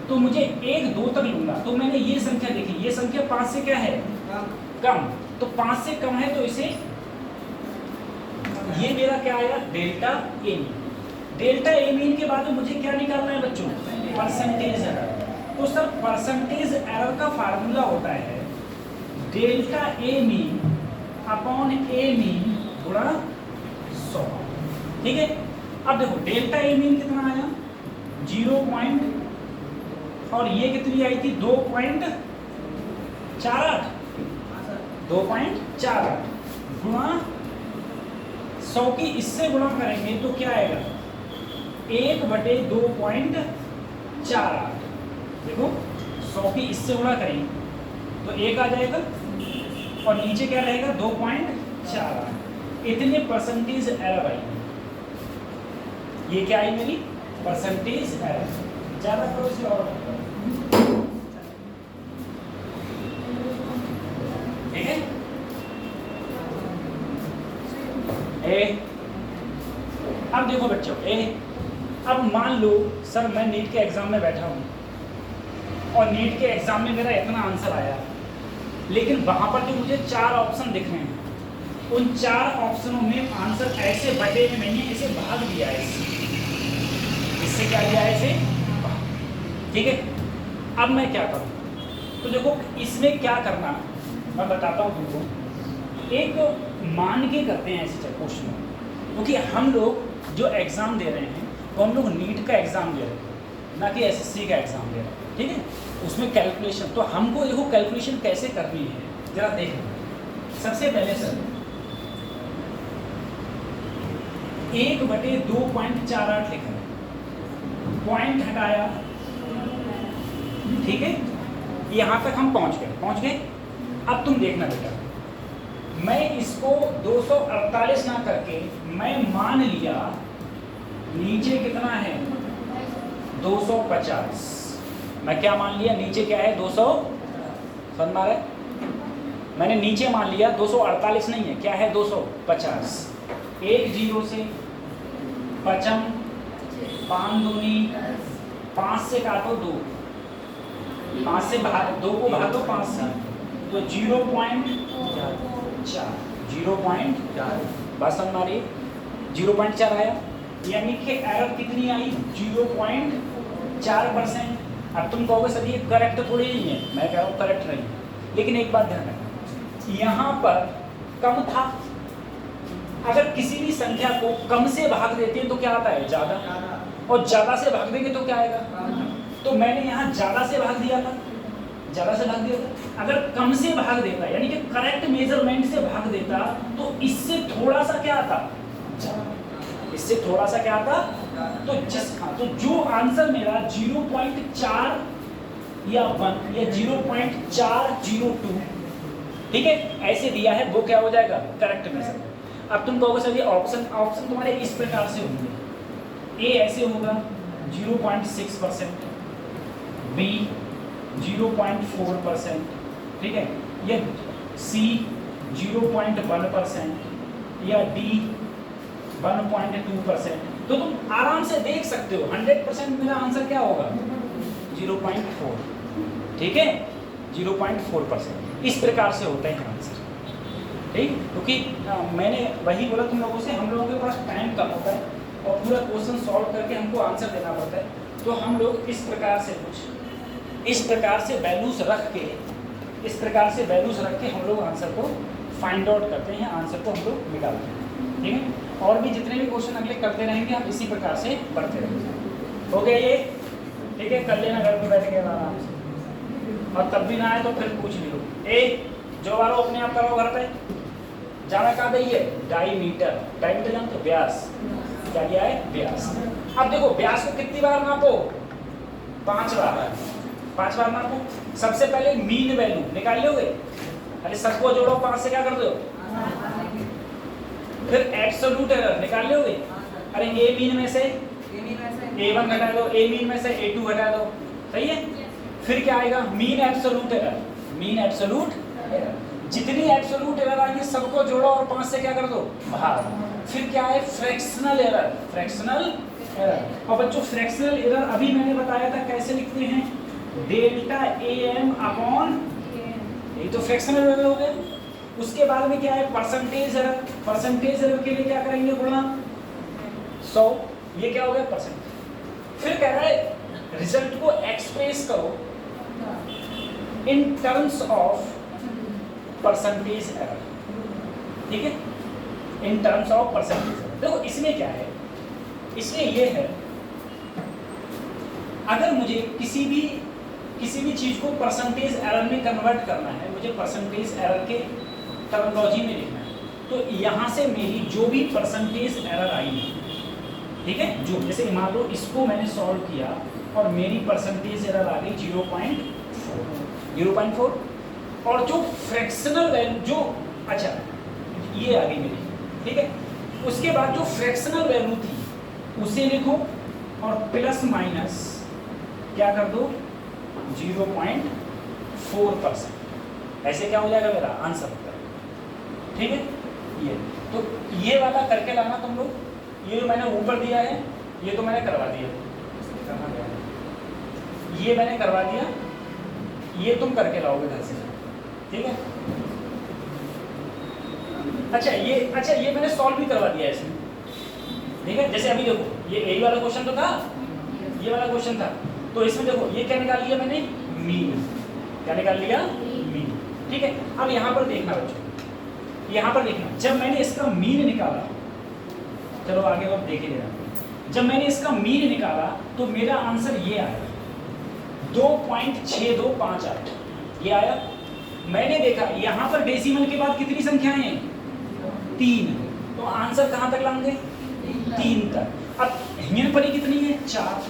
तो मुझे 1 2 तक लूंगा। तो मैंने ये संख्या देखी, ये संख्या 5 से क्या है, कम, तो 5 से कम है, तो इसे ये मेरा क्या आया, delta A mean. Delta A mean के बाद मुझे क्या निकालना है बच्चों, परसेंटेज एरर। तो सर परसेंटेज एरर का फार्मूला होता है delta A mean upon A mean गुणा 100, ठीक है। अब देखो डेल्टा ए मीन कितना आया, 0. और ये कितनी आई थी, 2.48 गुणा 100 की इससे गुणा करेंगे तो क्या आएगा, 1/2.48। देखो 100 की इससे गुणा करेंगे तो 1 आ जाएगा, और नीचे क्या रहेगा 2.48। इतने परसेंटेज एरर आई, ये क्या आई मेरी परसेंटेज एरर। ज़्यादा करो इसे और, ठीक है। अब देखो बच्चों, अब मान लो सर मैं नीट के एग्जाम में बैठा हूँ और नीट के एग्जाम में मेरा इतना आंसर आया, लेकिन वहाँ पर जो मुझे 4 ऑप्शन दिख रहे हैं, उन 4 ऑप्शनों में आंसर ऐसे बटे में नहीं है, इसे भाग दिया है, इससे क्या लिया है, इसे, ठीक है। अब मैं क्या करूँ, तो देखो इसमें क्या करना मैं बताता हूँ तुमको। एक मान के करते हैं ऐसे क्वेश्चन, क्योंकि हम लोग जो एग्ज़ाम दे रहे हैं वो हम लोग नीट का एग्ज़ाम दे रहे हैं, ना कि एसएससी का एग्ज़ाम दे रहे हैं, ठीक है। उसमें कैलकुलेशन, तो हमको देखो कैलकुलेशन कैसे करनी है जरा देख लो। सबसे पहले सर 1/2.48 लिखा है, पॉइंट हटाया, ठीक है, यहाँ तक हम पहुँच गए। अब तुम देखना बेटा, मैं इसको 248 ना करके मैं मान लिया नीचे कितना है 250। मैं क्या मान लिया, नीचे क्या है 200, समझ में आ रहा है, मैंने नीचे मान लिया 248 नहीं है, क्या है 250। 1 0 से 55, 5 दूनी 5 से काटो 2, 5 से भाग 2 को भागो 5 से, तो 0.4 बस हमारी 0.4 आया, यानी कि एरर कितनी आई 0.4%। अब तुम कहोगे सर ये करेक्ट थोड़ी नहीं है, मैं कह रहा हूँ करेक्ट नहीं, लेकिन एक बात ध्यान रखना, यहाँ पर कम था, अगर किसी भी संख्या को कम से भाग देते हैं तो क्या आता है ज़्यादा, और ज़्यादा से भाग देंगे तो क्या आएगा, तो मैंने यहाँ ज़्यादा से भाग दिया था, अगर कम से भाग देता यानी कि करेक्ट मेजरमेंट से भाग देता तो इससे थोड़ा सा क्या आता 4। इससे थोड़ा सा क्या था, तो जो आंसर मेरा 0.4 या 1 या 0.402, ठीक है, ऐसे दिया है, वो क्या हो जाएगा, करेक्ट मेथड। अब तुम कहोगे सर ये ऑप्शन तुम्हारे इस प्रकार से होंगे, ए ऐसे होगा 0.6%, बी 0.4%, ठीक है, या सी 0.1% या डी 1.2%। तो तुम आराम से देख सकते हो 100% मेरा आंसर क्या होगा 0.4, ठीक है, 0.4%। इस प्रकार से होता है आंसर, ठीक, क्योंकि मैंने वही बोला तुम लोगों से, हम लोगों के पास टाइम कम होता है और पूरा क्वेश्चन सॉल्व करके हमको आंसर देना पड़ता है। तो हम लोग इस प्रकार से वैल्यूज रख के, हम लोग आंसर को फाइंड आउट करते हैं, आंसर को हम लोग निकालते हैं, ठीक है। और भी जितने भी क्वेश्चन अगले करते रहेंगे हम इसी प्रकार से बढ़ते रहेंगे। हो गया ये, ठीक है, कर लेना घर पर बैठ के आराम से, और तब भी ना आए तो फिर पूछ लियो। जो वाला अपने आप करो घर पे, जाना कहाँ दे, डाईमीटर जानते हो, व्यास, क्या है व्यास। अब देखो व्यास को कितनी बार नापो, 5 बार नापो। सबसे पहले मीन वैल्यू निकाल लोगे, अरे सबको जोड़ो 5 से क्या कर दो, फिर एब्सोल्यूट एरर निकाल लोगे, अरे ए मीन में से A1 घटा दो, ए मीन में से A2 घटा दो, सही है। फिर क्या आएगा, मीन एब्सोल्यूट एरर, जितनी एब्सोल्यूट एरर आएंगे सबको जोड़ो और 5 से क्या कर दो, भाग। फिर क्या है, फ्रैक्शनल एरर। और बच्चों फ्रैक्शनल एरर अभी मैंने बताया था कैसे लिखते हैं, डेल्टा AM अपॉन, ये तो फ्रैक्शनल एरर हो गया। उसके बाद में क्या है, परसेंटेज एरर के लिए क्या करेंगे, गुणा 100, ये क्या हो गया परसेंट। फिर कह रहा है रिजल्ट को एक्सप्रेस करो in terms of percentage error, ठीक है, in terms of percentage error. देखो इसमें क्या है, इसमें ये है, अगर मुझे किसी भी चीज को परसेंटेज एरर में कन्वर्ट करना है, मुझे परसेंटेज एरर के टर्मिनोलॉजी में लिखना है, तो यहाँ से मेरी जो भी परसेंटेज एरर आई है, ठीक है, जो जैसे मान लो इसको मैंने सॉल्व किया और मेरी परसेंटेज एरर आ गई 0.4, और जो फ्रैक्शनल वैल्यू जो, अच्छा ये आ गई मेरी, ठीक है। उसके बाद जो फ्रैक्शनल वैल्यू थी उसे लिखो और प्लस माइनस क्या कर दो 0.4%, ऐसे क्या हो जाएगा मेरा आंसर होता है, ठीक है। ये तो ये वाला करके लाना तुम लोग, ये जो मैंने ऊपर दिया है ये तो मैंने करवा दिया, ये मैंने करवा दिया, ये तुम करके लाओगे घर से, ठीक है। अच्छा ये मैंने सॉल्व भी करवा दिया इसमें, ठीक है। जैसे अभी देखो ये यही वाला क्वेश्चन तो था, ये वाला क्वेश्चन था, तो इसमें देखो ये क्या निकाल लिया मैंने, मीन, क्या निकाल लिया, मीन, ठीक है। अब यहाँ पर देखना बच्चों, यहाँ पर देखना, जब मैंने इसका मीन निकाला, चलो आगे अब देख ही लेना, जब मैंने इसका मीन निकाला तो मेरा आंसर ये आया 2.6258, ये आया। मैंने देखा यहाँ पर डेसिमल के बाद कितनी संख्याएं हैं, 3, तो आंसर कहाँ तक लाएंगे, 3 तक। अब हिंगन पड़ी कितनी है, 4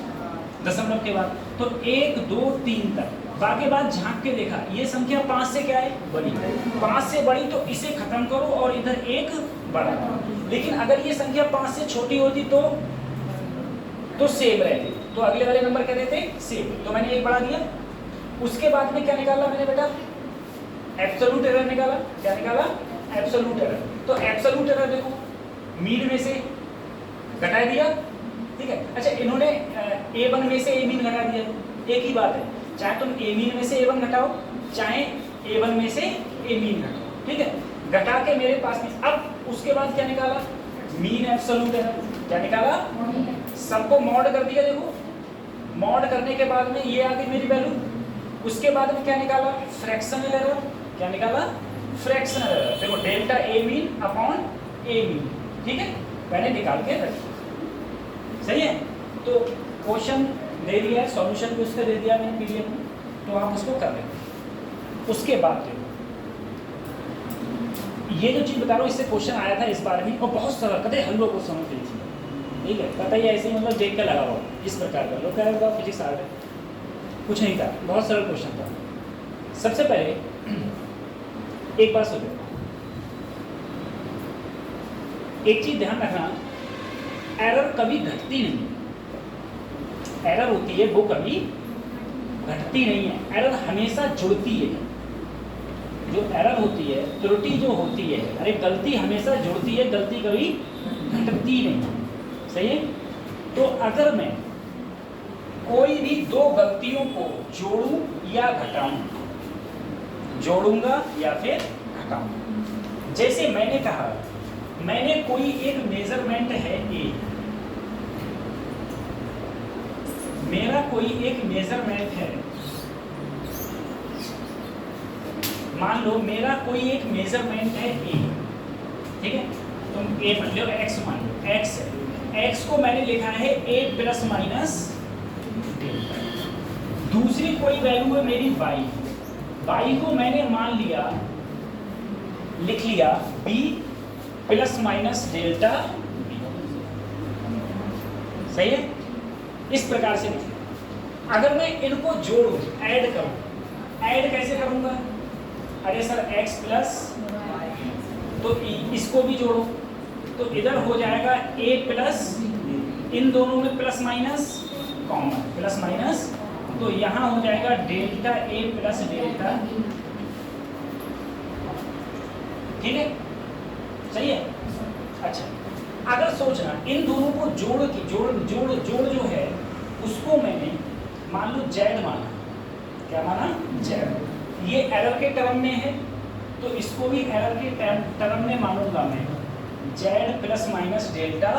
दशमलव के बाद, तो 1 2 3 तक। बाकी बात झांक के देखा, ये संख्या 5 से क्या है, बड़ी, 5 से बड़ी, तो इसे खत्म करो और इधर 1 बड़ा। लेकिन अगर ये संख्या 5 से छोटी होती तो सेम रहती, तो अगले वाले नंबर क्या देते, सेम, तो मैंने 1 बढ़ा दिया। उसके बाद में क्या निकाला मैंने बेटा, एब्सोल्यूट एरर निकाला, क्या निकाला, एब्सोल्यूट एरर। तो एब्सोल्यूट एरर देखो मीन में से घटा दिया, ठीक है। अच्छा इन्होंने A1 में से A मीन घटा दिया, एक ही बात है, चाहे तुम A मीन में से A1 घटाओ, चाहे A1 में से A मीन घटाओ, ठीक है। घटा के मेरे पास में, अब उसके बाद क्या निकाला, मीन एब्सोल्यूट एरर, क्या निकाला, सबको मॉड कर दिया। देखो मॉड करने के बाद में ये आ गई मेरी वैल्यू। उसके बाद में क्या निकाला, फ्रैक्शनल एरर, क्या निकाला, फ्रैक्शनल एरर। देखो delta A mean upon A mean, ठीक है, मैंने निकाल के रखी, सही है। तो क्वेश्चन दे दिया है, सॉल्यूशन भी उसका दे दिया मैंने PDF में, तो आप उसको कर लेंगे। उसके बाद ये जो चीज़ बता रहा हूँ इससे क्वेश्चन आया था इस बार भी, और बहुत सरल कदे हल्लों को समझ गई थी। ठीक है, पता ही ऐसे ही मतलब देख कर लगा हुआ इस प्रकार का, लोग कह रहे फिजिक्स आर्ट है, कुछ नहीं था, बहुत सरल क्वेश्चन था। सबसे पहले एक बात सोचो, एक चीज ध्यान रखना, एरर कभी घटती नहीं, एरर होती है वो कभी घटती नहीं है, एरर हमेशा जुड़ती है। जो एरर होती है, त्रुटि जो होती है, अरे गलती हमेशा जुड़ती है, गलती कभी घटती नहीं। सही है? तो अगर मैं कोई भी दो गलतियों को जोड़ूं या घटाऊं, जोड़ूंगा या फिर घटाऊं, जैसे मैंने कहा, मैंने कोई एक मेजरमेंट है ए, मेरा कोई एक मेजरमेंट है, मान लो मेरा कोई एक मेजरमेंट है ए, ठीक है, तुम ए मान लो, एक्स मान लो, एक्स है, एक्स को मैंने लिखा है ए प्लस माइनस डेल्टा। दूसरी कोई वैल्यू है मेरी वाई, वाई को मैंने मान लिया, लिख लिया बी प्लस माइनस डेल्टा। सही है? इस प्रकार से लिखा। अगर मैं इनको जोड़ूं, ऐड करूं, ऐड कैसे करूंगा? अरे सर x प्लस, तो इसको भी जोड़ो, तो इधर हो जाएगा a प्लस, इन दोनों में plus minus common, plus minus, तो यहाँ हो जाएगा डेल्टा a प्लस डेल्टा। ठीक है, सही है? अच्छा, अगर सोचना इन दोनों को जोड़ की जोड़ जो है उसको मैंने मान लो z माना, क्या माना? z। ये एरर के टर्म में है तो इसको भी एरर के टर्म में मानूंगा मैं, z प्लस माइनस डेल्टा।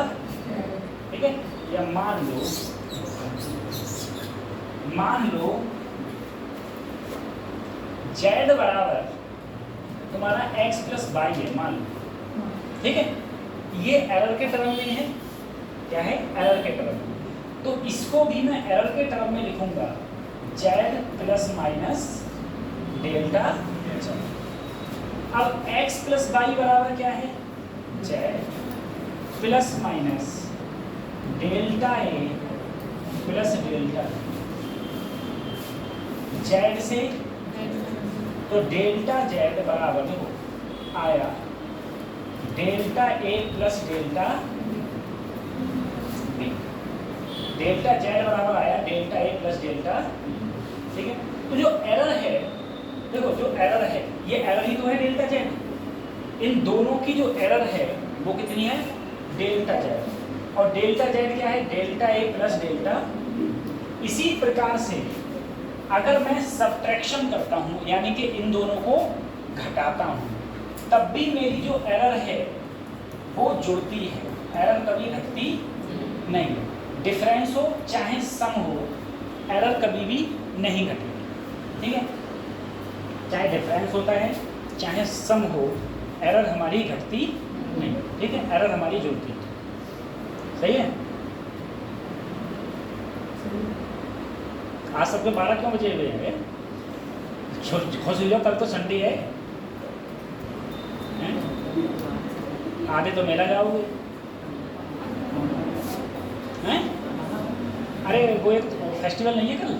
ठीक है, या मान लो z बराबर तुम्हारा x प्लस वाई है, मान लो। ठीक है, ये एरर के टर्म में है, क्या है? एरर के टर्म में, तो इसको भी मैं एरर के टर्म में लिखूंगा, z प्लस माइनस डेल्टा। अब x प्लस वाई बराबर क्या है? z plus minus delta a plus delta z से, तो डेल्टा z बराबर देखो आया delta a plus delta b, delta z बराबर आया डेल्टा a प्लस डेल्टा। ठीक है, तो जो एरर है, देखो जो एरर है, ये एरर ही तो है डेल्टा z, इन दोनों की जो एरर है वो कितनी है? डेल्टा z, और डेल्टा z क्या है? Delta a plus delta. इसी प्रकार से अगर मैं सब्ट्रैक्शन करता हूँ, यानी कि इन दोनों को घटाता हूँ, तब भी मेरी जो एरर है वो जुड़ती है, एरर कभी घटती नहीं। डिफरेंस हो चाहे सम हो, एरर कभी भी नहीं घटेगी। ठीक है, चाहे डिफरेंस होता है चाहे सम हो, एरर हमारी घटती नहीं। ठीक है, एरर हमारी जुड़ती है। सही है? आज सबके 12 क्यों बजे हुए हैं? खुश हो जाओ, कल तो संडे है, आधे तो मेला जाओगे हैं? अरे वो एक फेस्टिवल नहीं है कल?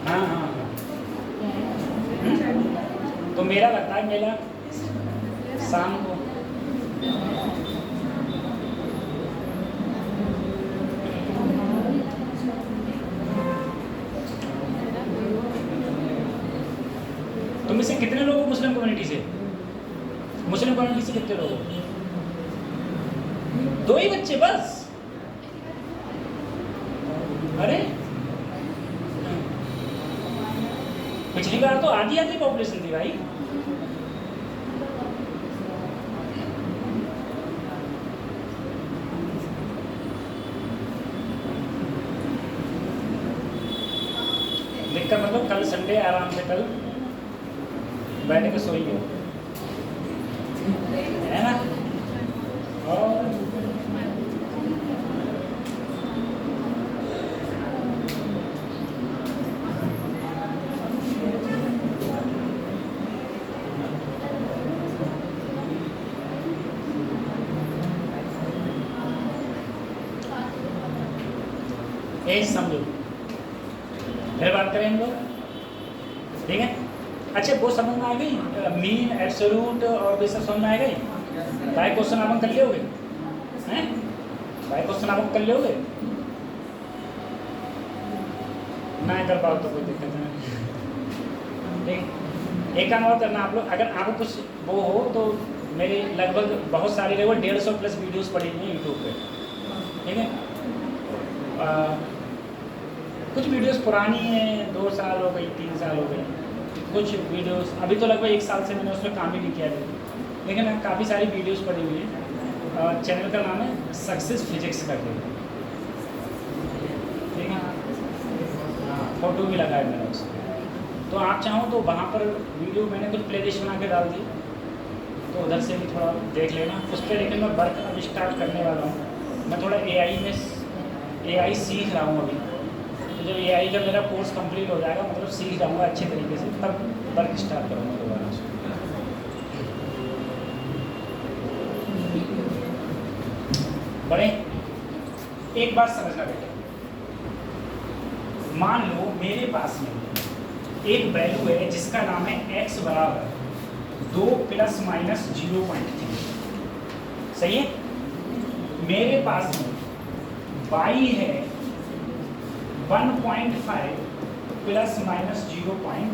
हाँ हाँ, तो मेला लगता है, मेला शाम को। तुम में से कितने लोग हो मुस्लिम कम्युनिटी से? मुस्लिम कम्युनिटी से कितने लोग हो? 2 ही बच्चे बस? अरे पिछली बार तो आधी पॉपुलेशन थी भाई। दिक्कत मतलब कल संडे, आराम से कल बैठ के सोइए, है ना? और एज समझो, फिर बात करें हम लोग, ठीक है। अच्छा वो समझ में आ गई, मीन एब्सोल्यूट और ये सब समझ में आ गई। बाय क्वेश्चन आप कर लोगे हैं, बाय क्वेश्चन आप कर लोगे ना, कर पाओ तो कोई दिक्कत नहीं, ठीक। एक काम और करना आप लोग, अगर आपको कुछ वो हो तो मेरे लगभग बहुत सारी लगभग 150 प्लस वीडियोस पड़ी हुई हैं यूट्यूब पे, ठीक है। कुछ वीडियोस पुरानी हैं, 2 साल हो गई, 3 साल हो गए, कुछ वीडियोस अभी तो लगभग 1 साल से मैंने उसमें काम ही नहीं किया है, लेकिन काफ़ी सारी वीडियोस पड़ी हुई हैं। चैनल का नाम है सक्सेस फिजिक्स करके, ठीक है। फ़ोटो भी लगाया मैंने उसमें, तो आप चाहो तो वहाँ पर वीडियो मैंने कुछ प्ले लिस्ट बना के डाल दी, तो उधर से भी थोड़ा देख लेना उस पर। लेकिन मैं वर्क अब स्टार्ट करने वाला हूँ, मैं थोड़ा AI सीख रहा हूँ अभी, तो जब AI का मेरा कोर्स कंप्लीट हो जाएगा, मतलब सीख जाऊँगा अच्छे तरीके से, तब वर्क स्टार्ट करूँगा दोबारा से। बड़े एक बात समझना बेटा, मान लो मेरे पास में एक वैल्यू है जिसका नाम है x बराबर 2 ± 0.3, सही है। मेरे पास में y है 1.5 ± 0.1,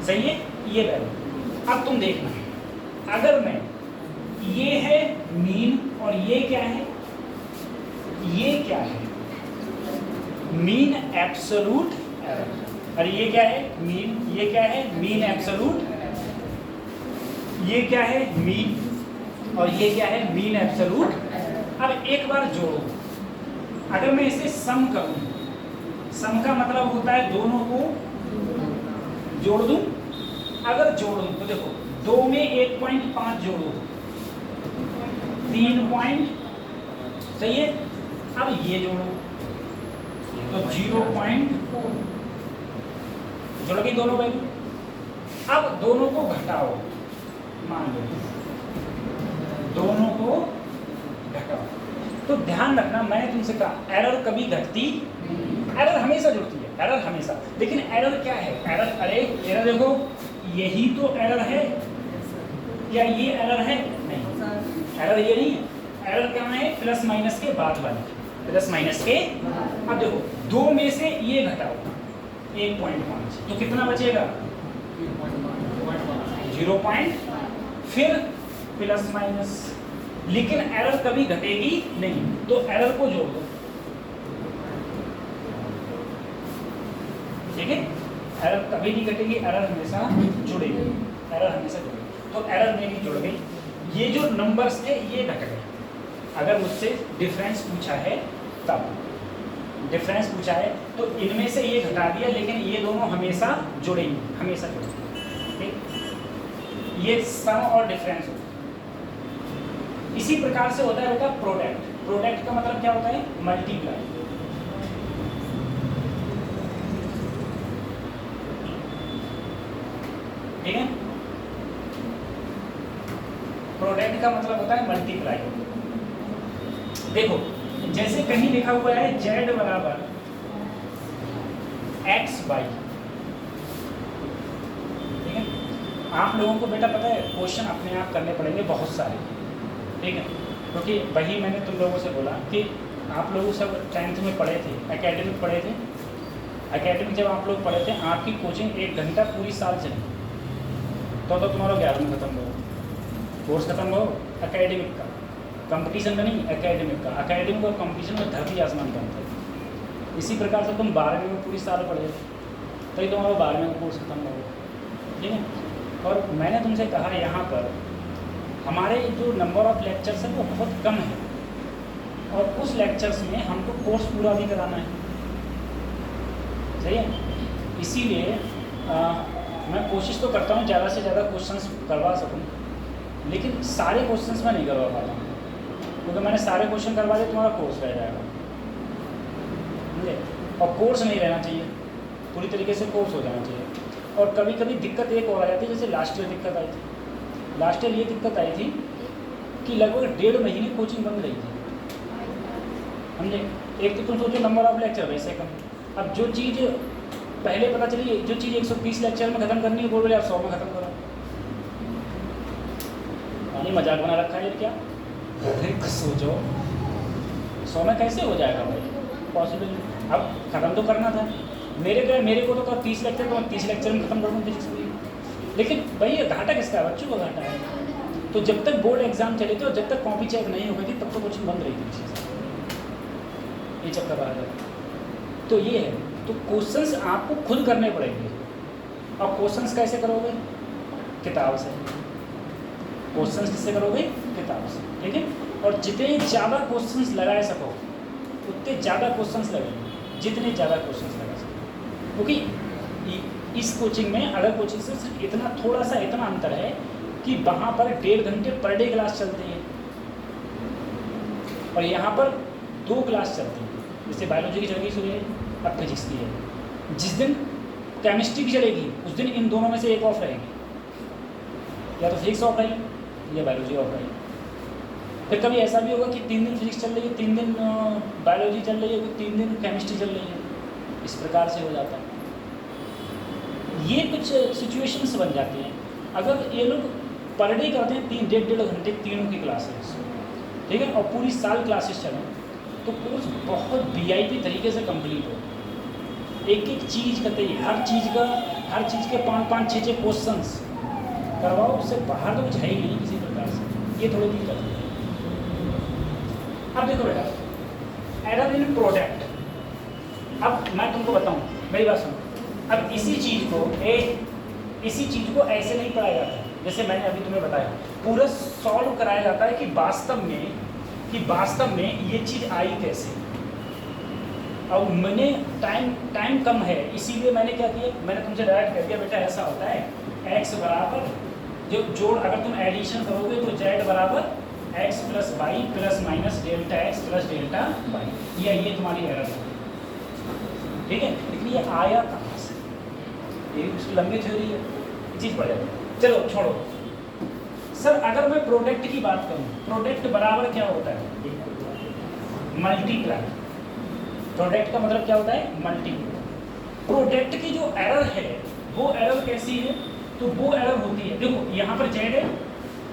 सही है ये वैल्यू। अब तुम देखना, अगर मैं, ये है मीन और ये क्या है, ये क्या है मीन एब्सोल्यूट एरर, और ये क्या है मीन, ये क्या है मीन एब्सोल्यूट, ये क्या है मीन और ये क्या है मीन एब्सोल्यूट। अब एक बार जोड़ो, अगर मैं इसे सम करूं, सम का मतलब होता है दोनों को जोड़ दूं। अगर जोड़ूं तो देखो 2 में 1.5 जोड़ो 3 पॉइंट, सही है। अब ये जोड़ो तो 0.4 जोड़ गई दोनों वैल्यू। अब दोनों को घटाओ, मान लो दोनों को घटाओ, तो ध्यान रखना मैंने तुमसे कहा एरर कभी घटती, एरर हमेशा जुड़ती है, एरर हमेशा। लेकिन एरर क्या है, एरर, अरे एरर देखो यही तो एरर है, क्या ये एरर है? नहीं, एरर ये नहीं है। एरर क्या है? प्लस माइनस के बाद वाली, प्लस माइनस के। अब देखो 2 में से ये घटाओ 1.5, तो कितना बचेगा 0. फिर प्लस माइनस, लेकिन एरर कभी घटेगी नहीं, तो एरर को जोड़ दो, ठीक है। एरर कभी नहीं घटेगी, एरर हमेशा जुड़ेगी, एरर हमेशा जुड़ेगी। तो एरर मेरी जुड़ गई, ये जो नंबर्स थे ये घट गए। अगर मुझसे डिफरेंस पूछा है, तब डिफरेंस पूछा है तो इनमें से ये घटा दिया, लेकिन ये दोनों हमेशा जुड़ेंगे, हमेशा जुड़ेंगे, ठीक। ये सम और डिफरेंस होता है। इसी प्रकार से होता है बेटा प्रोडक्ट। प्रोडक्ट का मतलब क्या होता है? मल्टीप्लाई। ठीक है, प्रोडक्ट का मतलब होता है मल्टीप्लाई। देखो जैसे कहीं लिखा हुआ है z बराबर x/y, ठीक है। आप लोगों को बेटा पता है क्वेश्चन अपने आप करने पड़ेंगे बहुत सारे, ठीक है, क्योंकि वही मैंने तुम लोगों से बोला कि आप लोग सब 10th में पढ़े थे, एकेडमिक पढ़े थे। एकेडमिक जब आप लोग पढ़े थे, आपकी कोचिंग 1 घंटा पूरी साल चली, तो तुम्हारा 11वीं खत्म हो, कोर्स खत्म हो एकेडमिक का, कंपटीशन का नहीं, एकेडमिक का। एकेडमिक और कंपटीशन में धरती आसमान का अंतर है। इसी प्रकार से तुम 12वीं में पूरी साल पढ़े, तो ही तुम्हारा 12वीं का कोर्स खत्म हो, ठीक है। और मैंने तुमसे कहा यहाँ पर हमारे जो नंबर ऑफ लेक्चर्स है वो बहुत कम है, और उस लेक्चर्स में हमको कोर्स पूरा भी कराना है, सही है। इसीलिए मैं कोशिश तो करता हूँ ज़्यादा से ज़्यादा क्वेश्चंस करवा सकूँ, लेकिन सारे क्वेश्चंस मैं नहीं करवा पाता हूँ, क्योंकि मैंने सारे क्वेश्चन करवा दिए तुम्हारा कोर्स रह जाएगा, समझे। और कोर्स नहीं रहना चाहिए, पूरी तरीके से कोर्स हो जाना चाहिए। और कभी कभी दिक्कत एक और आ जाती है, जैसे लास्ट ईयर दिक्कत आई थी। लास्ट ईयर ये दिक्कत आई थी कि लगभग 1.5 महीने कोचिंग बंद रही थी, समझे। एक तो तुम सोचो नंबर ऑफ लेक्चर वैसे कम, अब जो चीज़ पहले पता चली, जो चीज़ 120 लेक्चर में ख़त्म करनी है बोल बोले आप 100 में ख़त्म करो। यानी मजाक बना रखा है क्या? सोचो 100 में कैसे हो जाएगा भाई, पॉसिबल। अब ख़त्म तो करना था, मेरे को तो 30 लेक्चर, तो 30 लेक्चर में ख़त्म कर दूँ फिजिक्स भी। लेकिन भाई ये घाटा किसका है? बच्चों का घाटा है। तो जब तक बोर्ड एग्जाम चले थे और जब तक कॉपी चेक नहीं हो गई थी तब तो कोचिंग बंद रही थी, ये चक्कर आ गया। तो ये है, तो क्वेश्चंस आपको खुद करने पड़ेंगे। और क्वेश्चंस कैसे करोगे? किताब से। क्वेश्चंस किससे करोगे? किताब से, ठीक है। और जितने ज़्यादा क्वेश्चंस लगाए सको उतने ज़्यादा क्वेश्चंस लगेंगे, जितने ज़्यादा क्वेश्चंस लगा सको। क्योंकि इस कोचिंग में अदर कोचिंग से सिर्फ इतना थोड़ा सा इतना अंतर है कि वहाँ पर 1.5 घंटे पर डे क्लास चलती है और यहाँ पर 2 क्लास चलती है। जैसे बायोलॉजी की चलेगी सुबह, अब फिजिक्स की है। जिस दिन केमिस्ट्री की चलेगी उस दिन इन दोनों में से एक ऑफ रहेगी, या तो फिजिक्स ऑफ रहेगी या बायोलॉजी ऑफ रहेगी। फिर कभी ऐसा भी होगा कि 3 दिन फिजिक्स चल रही है, 3 दिन बायोलॉजी चल रही है, 3 दिन केमिस्ट्री चल रही है। इस प्रकार से हो जाता है। ये कुछ सिचुएशंस बन जाती हैं। अगर ये लोग पर डे करते हैं 3-1.5 घंटे तीनों की क्लासेस, ठीक है, और पूरी साल क्लासेस चलें तो कोर्स बहुत VIP तरीके से कंप्लीट हो। एक एक चीज़ का हर चीज़ के 5-5, 6-6 क्वेश्चंस करवाओ, उससे बाहर तो कुछ है ही नहीं किसी प्रकार से। ये थोड़ी दिक्कत है। अब देखो बेटा, एरर इन प्रोडक्ट। अब मैं तुमको बताऊं, मेरी बात सुनो। अब इसी चीज़ को ऐसे नहीं पढ़ाया जाता जैसे मैंने अभी तुम्हें बताया, पूरा सॉल्व कराया जाता है कि वास्तव में ये चीज़ आई कैसे। अब मैंने टाइम कम है, इसीलिए मैंने क्या किया, मैंने तुमसे डायरेक्ट कह दिया बेटा ऐसा होता है x बराबर जो जोड़, अगर तुम एडिशन करोगे तो z बराबर x plus y plus minus delta x plus delta y. ये तुम्हारी एरर है, ठीक है। लेकिन ये आया कहाँ से? ये उसकी लंबी थ्योरी है, चीज़ बढ़ जाती है। चलो छोड़ो सर। अगर मैं प्रोडक्ट की बात करूँ, प्रोडक्ट बराबर क्या होता है? मल्टीप्लाई। प्रोडक्ट का मतलब क्या होता है? मल्टीप्लाई। प्रोडक्ट की जो एरर है वो एरर कैसी है? तो वो एरर होती है, देखो यहाँ पर z है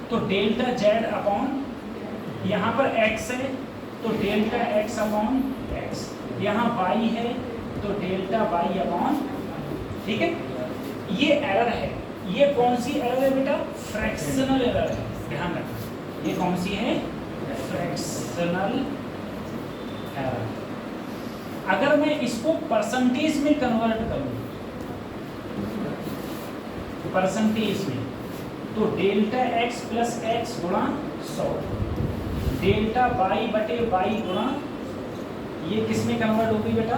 तो डेल्टा z अपॉन, यहाँ पर x है तो डेल्टा x अपॉन x, यहाँ y है तो डेल्टा y अपॉन, ठीक है। ये एरर है। ये कौन सी एरर है बेटा? फ्रैक्शनल एरर है, ध्यान रखना। ये कौन सी है? Fractional error. अगर मैं इसको परसेंटेज में कन्वर्ट करूं, परसेंटेज में, तो डेल्टा x प्लस x गुणा 100, डेल्टा y बटे y गुणा, ये किस में कन्वर्ट होगी बेटा?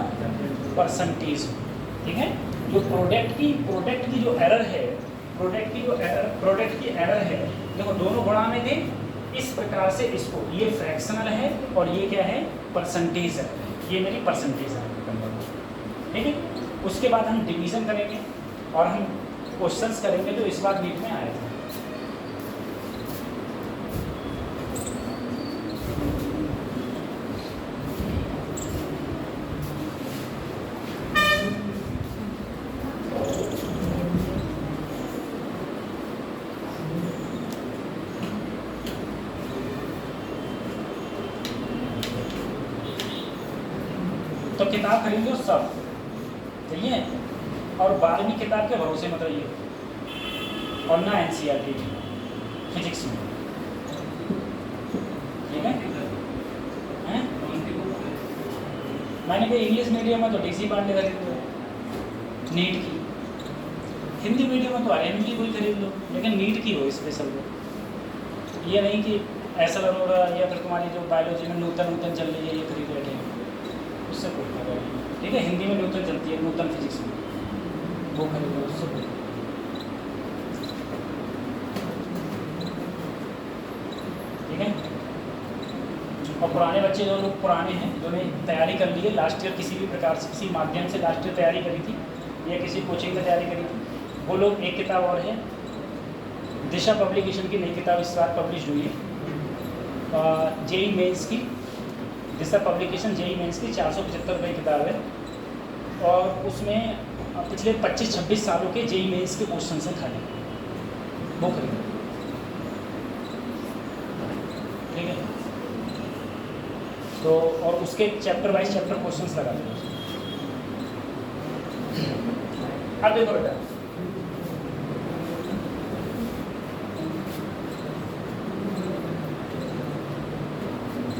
परसेंटेज में, ठीक है। जो प्रोडक्ट की जो एरर है, प्रोडक्ट की एरर है, देखो दोनों गुणा में थे इस प्रकार से। इसको, ये फ्रैक्शनल है और ये क्या है? परसेंटेज है। ये मेरी परसेंटेज है, ठीक है। उसके बाद हम डिवीज़न करेंगे और हम क्वेश्चंस करेंगे जो इस बार नीट में आए थे। तो किताब खरीद लो सब, सही है। और 12वीं किताब के भरोसे मत रहिए, और ना NCERT फिजिक्स में, ठीक है। मैंने कहा इंग्लिश मीडियम में तो DC पांडे खरीद लो नीट की, हिंदी मीडियम में तो RN की कोई खरीद लो, लेकिन नीट की हो स्पेशल को। ये नहीं कि ऐसा अरोड़ा या फिर तुम्हारी जो बायोलॉजी में नूतन चल रही है ये खरीद बैठे, उससे कोई फायदा नहीं, ठीक है। हिंदी में नूतन चलती है, नूतन फिजिक्स में, वो खरीदो, उससे कोई, ठीक है। और पुराने बच्चे, जो लोग पुराने हैं, जिन्होंने तैयारी कर ली है लास्ट ईयर, किसी भी प्रकार से किसी माध्यम से लास्ट ईयर तैयारी करी थी या किसी कोचिंग में तैयारी करी थी, वो लोग, एक किताब और है, दिशा पब्लिकेशन की नई किताब इस बार पब्लिश हुई है, JEE मेंस की ऑफिसर पब्लिकेशन जेई मेंस की 475 रुपये की किताब है और उसमें पिछले 25-26 सालों के जेई मेंस के क्वेश्चन हैं खाली, वो खरीदो, ठीक है। तो और उसके चैप्टर वाइज चैप्टर क्वेश्चंस लगा दो। अब देखो बेटा,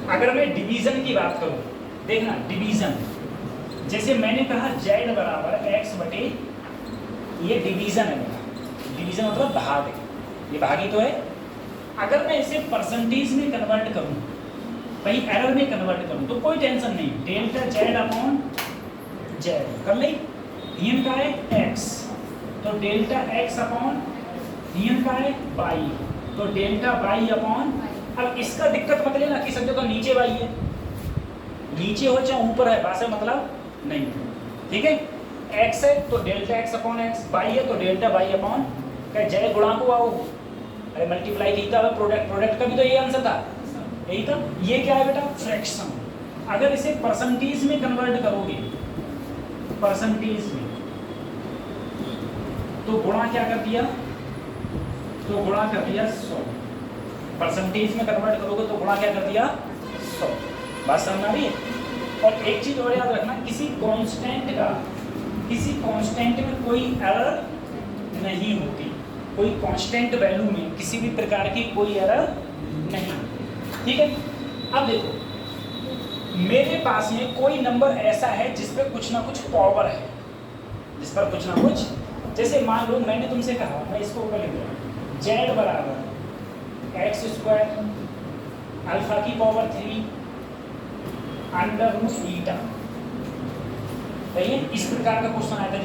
अगर मैं डिवीजन की बात करूं, देखना डिवीजन, जैसे मैंने कहा z बराबर x बटे, ये डिवीजन है मेरा, डिवीजन मतलब भाग है, ये भागी तो है। अगर मैं इसे परसेंटेज में कन्वर्ट करूं, भाई एरर में कन्वर्ट करूं, तो कोई टेंशन नहीं, डेल्टा z अपॉन z कर ली, नियम का है x, तो डेल्टा x अपॉन नियम का है y, तो डेल्टा y अपॉन। अब इसका दिक्कत मत लेना कि समझो तो नीचे y है, नीचे हो चाहे ऊपर है, बात से मतलब नहीं, ठीक है। x है तो delta x upon x, y है तो डेल्टा y अपॉन, क्या जय गुणा को आओ, अरे मल्टीप्लाई की था प्रोडक्ट, प्रोडक्ट का भी तो यही आंसर था, यही था। ये क्या है बेटा, फ्रैक्शन। अगर इसे परसेंटेज में कन्वर्ट करोगे, परसेंटेज में, तो गुणा क्या कर दिया, तो गुणा कर दिया 100, परसेंटेज में कन्वर्ट करोगे तो गुणा क्या कर दिया 100, बात समझ आ रही है। और एक चीज और याद रखना, किसी कांस्टेंट का, किसी कांस्टेंट में कोई एरर नहीं होती, कोई कांस्टेंट वैल्यू में किसी भी प्रकार की कोई एरर नहीं, ठीक है। अब देखो, मेरे पास में कोई नंबर ऐसा है जिस पर कुछ ना कुछ पावर है, जिस पर कुछ ना कुछ, जैसे मान लो मैंने तुमसे कहा, मैं इसको ऊपर लिख दूँ, z बराबर एक्स स्क्वायर अल्फा की पावर 3 अंडर रूट ईटा, सही है। इस प्रकार का क्वेश्चन आया था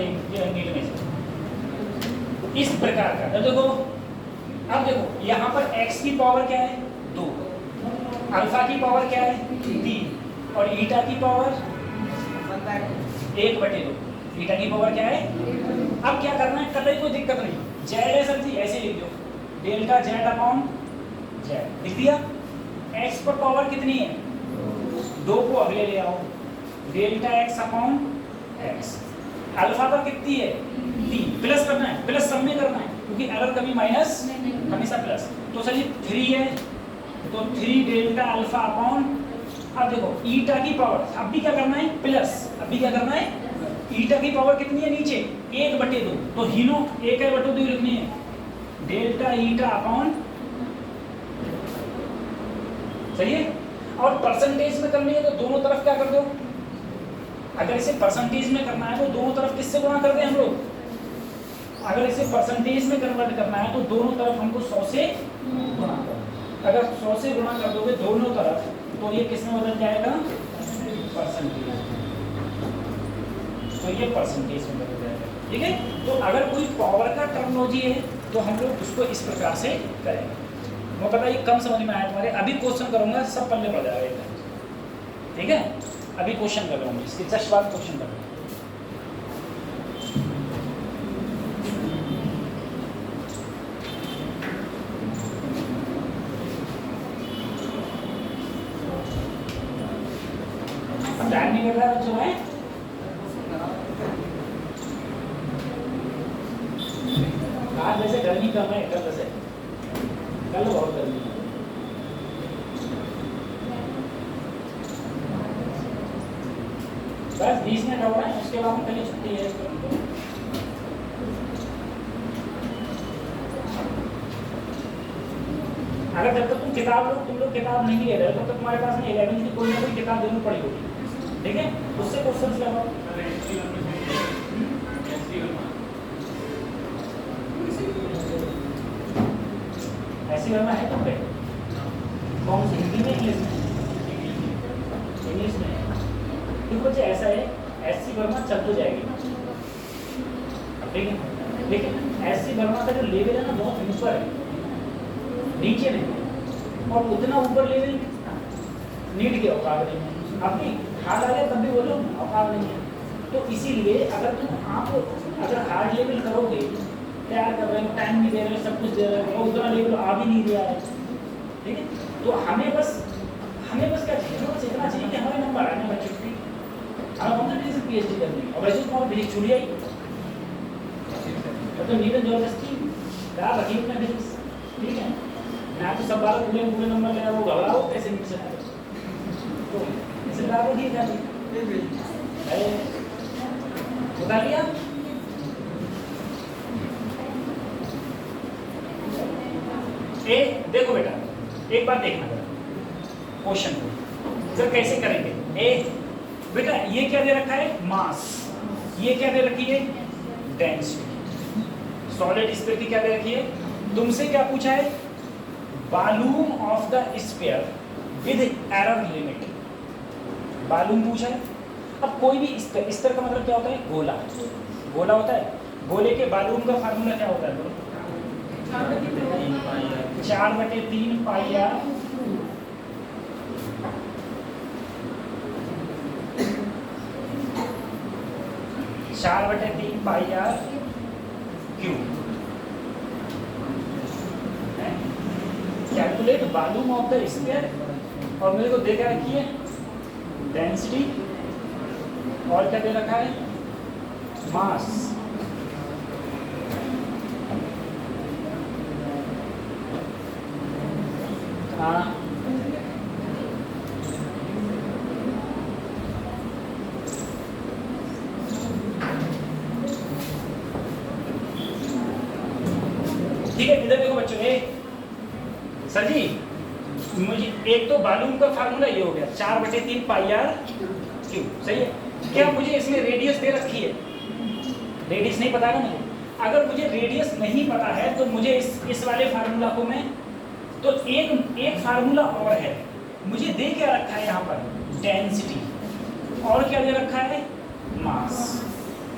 नीट में से, इस प्रकार का। तो देखो, अब देखो यहाँ पर x की पावर क्या है 2, अल्फा की पावर क्या है 3 और ईटा की पावर 1/2, ईटा की पावर क्या है। अब क्या करना है, कतई कोई दिक्कत नहीं, z है सर जी, ऐसे लिख दो, डेल्टा z अपॉन z लिख दिया। x पर पावर कितनी है 2 को अगले ले आओ, delta x upon x, alpha पर कितनी है 3, प्लस करना है, प्लस सब में करना है क्योंकि एरर कभी माइनस हमेशा प्लस। तो सर जी 3 है तो 3 डेल्टा अल्फा अपॉन, अब देखो ईटा की पावर, अब भी क्या करना है प्लस, अब भी क्या करना है, ईटा की पावर कितनी है नीचे 1/2, तो हीनो 1/2 लिखनी है, डेल्टा ईटा अपॉन, सही है। और परसेंटेज में करनी है तो दोनों तरफ क्या कर दो, अगर इसे परसेंटेज में करना है तो दोनों तरफ किससे गुणा कर दें हम लोग, अगर इसे परसेंटेज में कन्वर्ट करना है तो दोनों तरफ हमको 100 से गुणा कर, अगर 100 से गुणा कर दोगे दोनों तरफ तो ये किस में बदल जाएगा परसेंटेज, तो ये परसेंटेज में बदल जाएगा, ठीक है। तो अगर कोई पावर का टर्मिनोलॉजी है तो हम लोग उसको इस प्रकार से करेंगे। मैं पता ये कम समझ में आया तुम्हारे, अभी क्वेश्चन करूंगा सब पल्ले पड़ जाएगा, ठीक है। अभी क्वेश्चन कर रहा हूँ, इसके जस्ट बाद क्वेश्चन कर रहा हूँ। टाइम नहीं मिल रहा है जो है, आज वैसे गर्मी कम है, कल वैसे कल बहुत गर्मी है। बस 20 मिनट हो रहा है, उसके बाद में कल छुट्टी है। अगर जब तक तुम लोग किताब नहीं ले रहे हो तब तक तुम्हारे पास में 11वीं की कोई ना कोई किताब जरूर पड़ी होगी, ठीक है, उससे क्वेश्चंस लगाओ। ऐसी वर्मा है तुम पे, कौन सी, हिंदी में इंग्लिश में, इंग्लिश में, देखो बच्चे ऐसा है, ऐसी वर्मा चल तो जाएगी, ठीक है, लेकिन ऐसी वर्मा का जो लेवल है ना बहुत ऊपर है, नीचे नहीं, और उतना ऊपर लेवल नीट के औकात नहीं है, अपनी हार्ड आ गया तब भी बोलो औकात नहीं है। तो इसीलिए अगर तुम आप अगर हार्ड लेवल करोगे, तैयार कर रहे हो, टाइम भी दे रहे हो, सब कुछ दे रहे हो, उतना लेवल आ भी नहीं रहा है, ठीक है। तो हमें बस क्या चाहिए, बस इतना चाहिए कि हमारे वैसे तो फिजिक्स छूट जाएगी, तो नीरज जबरदस्ती याद रखिए अपना फिजिक्स, ठीक है ना। तो सब बार पूरे पूरे नंबर ले वो घबराओ कैसे मिल सकता है, तो इसे बात ठीक है बता लिया। ए देखो बेटा, एक बार देखना क्वेश्चन को सर कैसे करेंगे। ए बेटा ये क्या दे रखा है, मास, ये क्या दे रखी है, डेंसिटी। सॉलिड स्फीयर की क्या दे रखी है, तुमसे क्या पूछा है, volume of the sphere with error limit, volume पूछा है। अब कोई भी स्तर का मतलब क्या होता है, गोला, गोला होता है, गोले के वॉल्यूम का फार्मूला क्या होता है, 4/3 pi r cube. Calculate volume of the sphere, और मेरे को दे क्या रखी है, डेंसिटी, और क्या दे रखा है, मास। हाँ ठीक है, इधर देखो बच्चों, सर जी मुझे एक तो वॉल्यूम का फार्मूला ये हो गया 4/3 पाई आर क्यू, सही है। क्या मुझे इसमें रेडियस दे रखी है, रेडियस नहीं पता है ना मुझे। अगर मुझे रेडियस नहीं पता है तो मुझे इस वाले फार्मूला को मैं, तो एक फार्मूला और है, मुझे दे क्या रखा है यहाँ पर, डेंसिटी, और क्या दे रखा है, मास।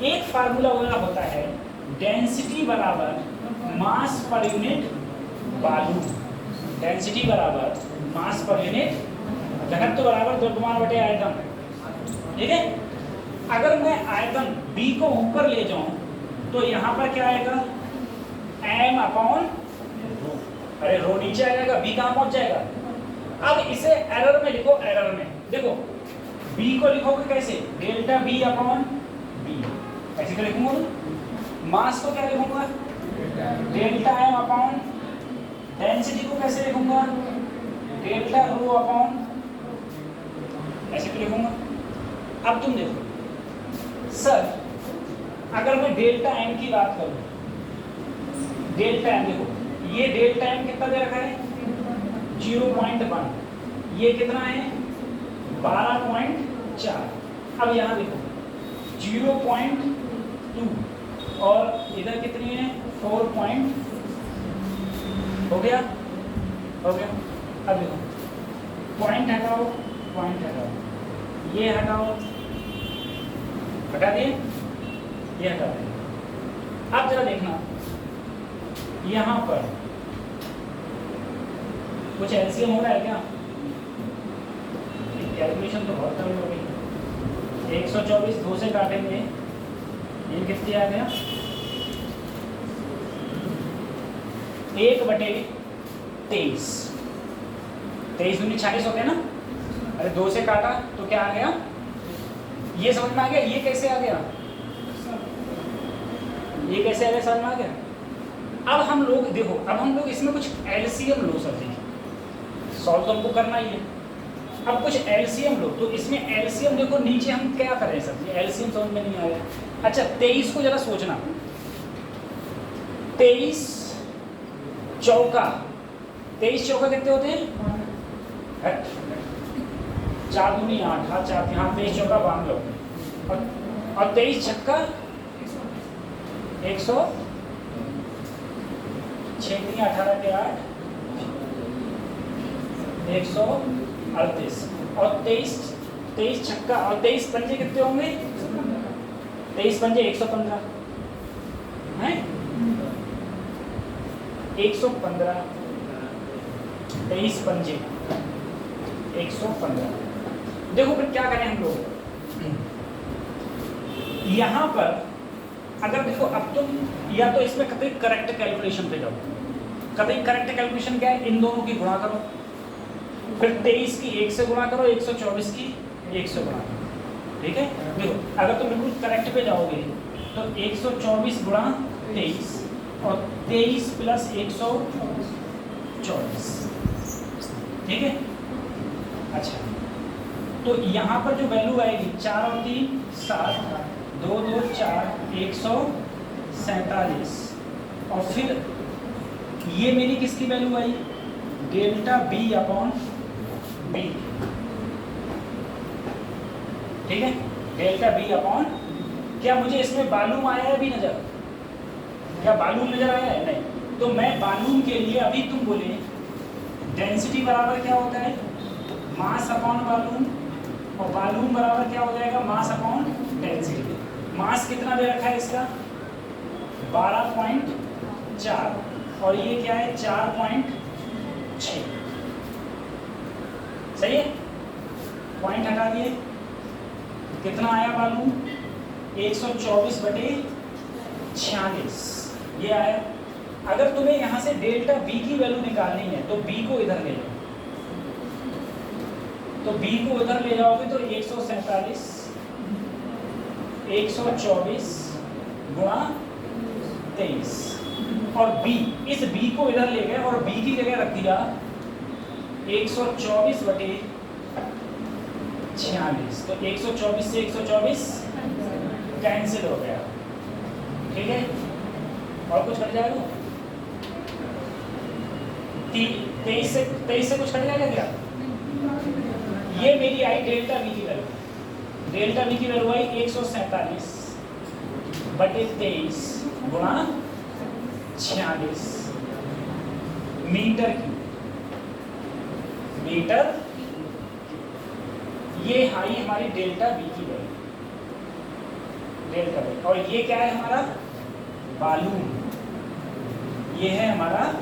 एक फार्मूला वाला होता है डेंसिटी बराबर मास पर यूनिट वॉल्यूम, डेंसिटी बराबर मास पर यूनिट घनत्व बराबर द्रव्यमान/आयतन, ठीक है। अगर मैं आयतन B को ऊपर ले जाऊं तो यहाँ पर क्या आएगा, m/, अरे रो नीचे आएगा, B कहाँ पहुंच जाएगा। अब इसे एरर में लिखो, एरर में देखो B को लिखोगे कैसे, डेल्टा B/B, ऐसे तो लिखूंगा। मास को क्या लिखूंगा, डेल्टा m/, डेंसिटी को कैसे लिखूंगा, डेल्टा ρ/, ऐसे तो लिखूंगा। अब तुम देखो सर, अगर मैं डेल्टा m की बात करूं, डेल्टा m देखो, ये डेल्टा m कितना दे रखा है, 0.1, ये कितना है 12.4। अब यहाँ देखो 0.2 और इधर कितनी है 4. हो गया, हो गया। अब देखो पॉइंट हटाओ, पॉइंट हटाओ, ये हटाओ, हटा दिए, ये हटा दिए। अब जरा देखना यहाँ पर कुछ एलसीएम हो रहा है क्या, कैलकुलेशन तो बहुत कम हो गई। 124 2 से काटेंगे, ये कितनी आ गया, 1/23, 23 दूनी 40 होते हैं ना। अरे 2 से काटा तो क्या आ गया, ये समझ में आ गया, ये कैसे आ गया, ये कैसे आ गया, समझ में आ गया। अब हम लोग देखो, अब हम लोग इसमें कुछ एलसीएम लो सर जी, सॉल्व तो हमको करना ही है। अब कुछ एलसीएम लो, तो इसमें एलसीएम देखो नीचे हम क्या करें सर जी, एलसीएम समझ में नहीं आया। अच्छा 23 को जरा सोचना, 23 चौका, 23 चौका कितने होते हैं, 4 दूनी 8, हाँ 4, हाँ 23 चौका बांध लो, और 23 छक्का 100, 6 दूनी 18 के 8, 138, और 23 छक्का और 23 पंजे कितने होंगे, 23 पंजे 115 हैं, 115, 23 पंजे 115। देखो फिर क्या करें हम लोग, यहाँ पर अगर देखो, अब तुम या तो इसमें कतई करेक्ट कैलकुलेशन पे जाओ, कतई करेक्ट कैलकुलेशन क्या है, इन दोनों की गुणा करो, फिर 23 की 1 से गुणा करो, 124 की 1 से गुणा करो, ठीक है। देखो अगर तुम बिल्कुल करेक्ट पे जाओगे तो 124 गुणा 23 और 23 प्लस 124, ठीक है। अच्छा तो यहाँ पर जो वैल्यू आएगी 4 और 3 7, 2 2 4 147 और फिर ये मेरी किसकी वैल्यू आई, डेल्टा बी अपॉन बी, ठीक है। डेल्टा बी अपॉन, क्या मुझे इसमें वॉल्यूम आया है अभी नजर, क्या वॉल्यूम नजर आया है? नहीं। तो मैं वॉल्यूम के लिए अभी तुम बोले डेंसिटी बराबर क्या होता है, मास अपॉन वॉल्यूम, और वॉल्यूम बराबर क्या हो जाएगा, मास अपॉन डेंसिटी। मास कितना दे रखा है इसका 12.4 और ये क्या है 4.6, सही है। पॉइंट हटा दिए, कितना आया वॉल्यूम 124/46 ये आया। अगर तुम्हें यहाँ से डेल्टा बी की वैल्यू निकालनी है तो बी को इधर ले लो, तो बी को इधर ले जाओगे तो 147 124 गुणा 23 और बी, इस बी को इधर ले गए और बी की जगह रख दिया 124/46, तो 124 से 124 कैंसिल हो गया, ठीक है। और कुछ कट जाएगा 23 से कुछ कट जाएगा क्या, ये मेरी आई डेल्टा बी की वैल्यू, डेल्टा बी की वैल्यू आई 147/23 गुणा 46 मीटर की, मीटर, ये आई हमारी डेल्टा बी की वैल्यू, डेल्टा बी। और ये क्या है हमारा वॉल्यूम, ये है हमारा।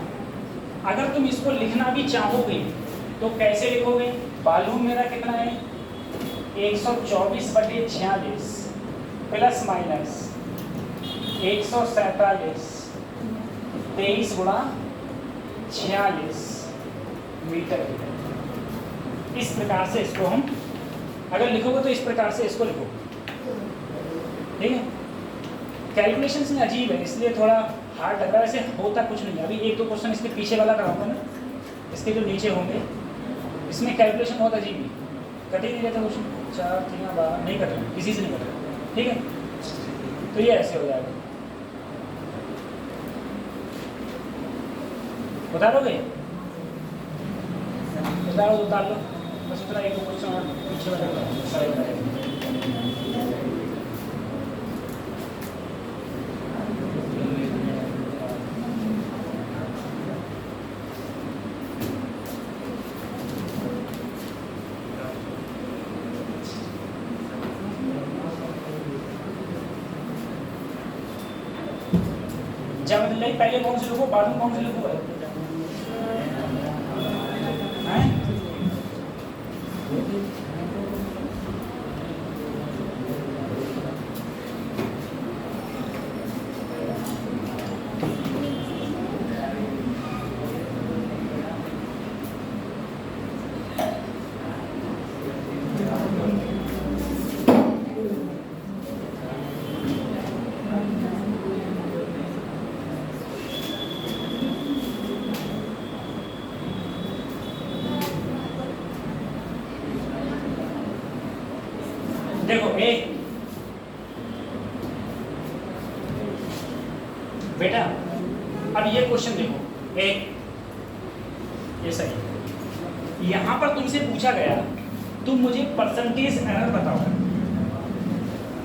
अगर तुम इसको लिखना भी चाहोगे तो कैसे लिखोगे, वॉल्यूम मेरा कितना है 124/46 प्लस माइनस 147 23 गुणा 46 मीटर की। इस प्रकार से इसको हम अगर लिखोगे तो इस प्रकार से इसको लिखो, ठीक है। कैलकुलेशंस में अजीब है इसलिए थोड़ा हार्ड लग रहा है, वैसे होता कुछ नहीं है। अभी एक दो क्वेश्चन इसके पीछे वाला कराऊंगा ना, इसके जो नीचे होंगे इसमें कैलकुलेशन बहुत अजीब है, कट ही नहीं रहता क्वेश्चन, 4 3 12 नहीं कट रहा, किसी से नहीं कट रहा, ठीक है। तो ये ऐसे हो जाएगा, बता दोगे, बता लो, उतार लो बस उतना, एक दो क्वेश्चन और पीछे वाला ज्यामिति पहले कौन से लिखो, बाद में कौन से लिखो है? देखो एक बेटा, अब ये क्वेश्चन देखो, एक ये सही, यहां पर तुमसे पूछा गया तुम मुझे परसेंटेज एरर बताओ,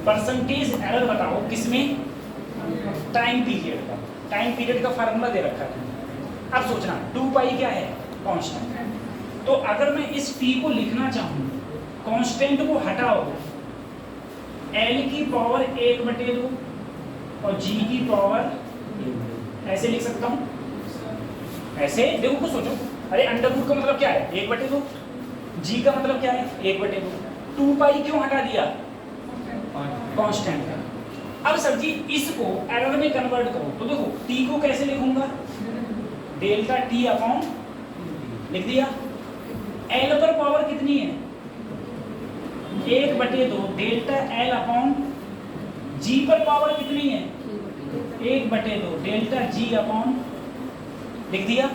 परसेंटेज एरर बताओ किसमें, टाइम पीरियड का, टाइम पीरियड का फार्मूला दे रखा है। अब सोचना 2 पाई क्या है, कांस्टेंट। तो अगर मैं इस टी को लिखना चाहूँ, कांस्टेंट को हटाओ, एल की पावर 1/2 और जी की पावर, ऐसे लिख सकता हूँ, ऐसे देखो कुछ सोचो, अरे अंडर रूट का मतलब क्या है 1/2, जी का मतलब क्या है 1/2, 2 पाई क्यों हटा दिया, कांस्टेंट का। अब सर जी इसको एरर में कन्वर्ट करो, तो देखो टी को कैसे लिखूंगा, डेल्टा टी अपॉन लिख दिया, एल पर पावर कितनी है 1/2 डेल्टा एल अपॉन जी पर पावर कितनी है 1/2 डेल्टा जी अपॉन, लिख दिया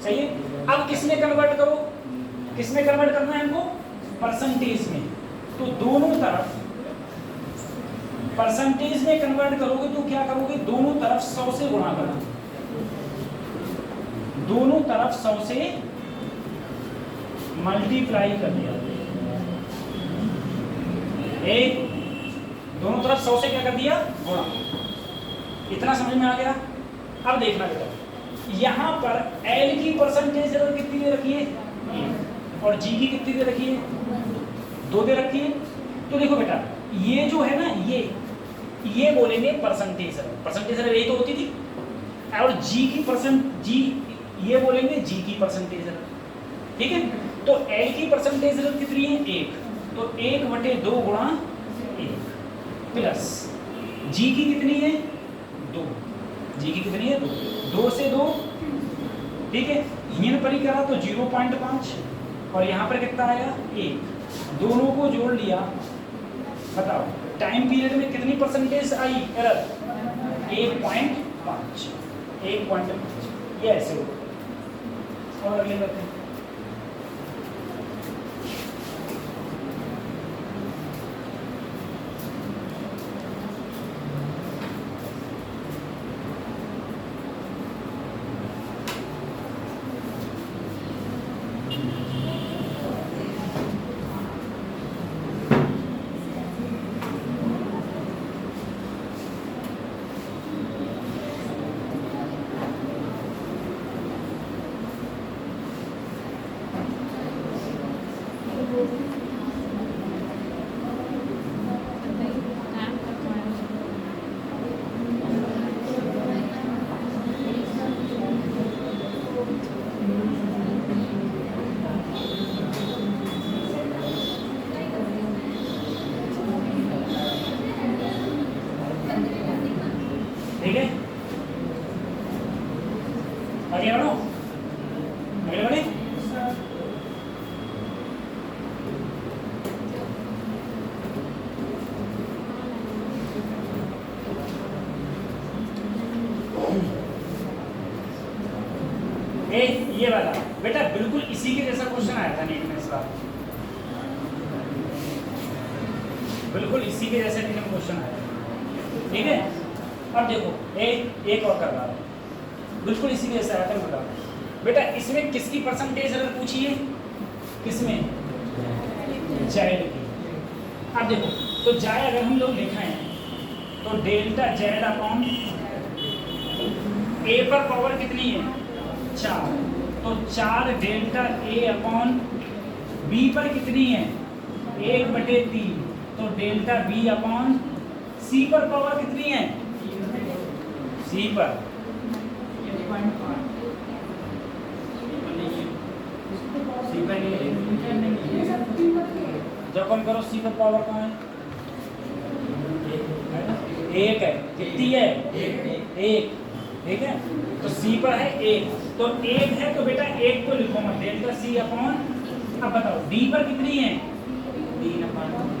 सही है। अब किसमें कन्वर्ट करो, किसमें कन्वर्ट करना है इनको, परसेंटेज में। तो दोनों तरफ परसेंटेज में कन्वर्ट करोगे तो क्या करोगे, दोनों तरफ 100 से गुणा करोगे, दोनों तरफ 100 से मल्टीप्लाई कर दिया, एक दोनों तरफ 100 से क्या कर दिया गुणा। इतना समझ में आ गया। अब देखना बेटा, यहां पर L की परसेंटेज एरर कितनी दे रखी है और G की कितनी दे रखी है, 2 दे रखी है। तो देखो बेटा ये जो है ना ये बोलेंगे परसेंटेज एरर, परसेंटेज एरर यही तो होती थी। और G ये बोलेंगे G की परसेंटेज एरर, ठीक है। तो L की परसेंटेज एरर कितनी है 1, तो 1/2 गुणा 1 प्लस G की कितनी है 2, G की कितनी है 2 से 2, ठीक है। हीन परी करा तो 0.5 और यहाँ पर कितना आया 1, दोनों को जोड़ लिया। बताओ टाइम पीरियड में कितनी परसेंटेज आई एरर 1.5, ये ऐसे हो। और अगले करते हैं, ठीक है। आगे बढ़ो, आगे बढ़े। ये वाला बेटा बिल्कुल इसी के जैसा क्वेश्चन आया था नीट में इस बार, बिल्कुल इसी के जैसे नीट में क्वेश्चन आया, ठीक है। अब देखो एक और कर रहा है, बिल्कुल इसी के जैसा आया था। बता बेटा इसमें किसकी परसेंटेज एरर पूछी है, किसमें जेड की। अब देखो तो जेड अगर हम लोग लिखें तो डेल्टा जेड अपॉन ए पर पावर कितनी है 4, तो 4 डेल्टा ए अपॉन बी पर कितनी है 1/3, तो डेल्टा बी अपॉन सी पर पावर कितनी है, सी पर जब कम करो सी पर पावर कहाँ है, 1 है, कितनी है 1, ठीक है। तो सी पर है 1, तो 1 है तो बेटा 1 को लिखो मत, डेल्टा सी अपॉन। अब बताओ डी पर कितनी है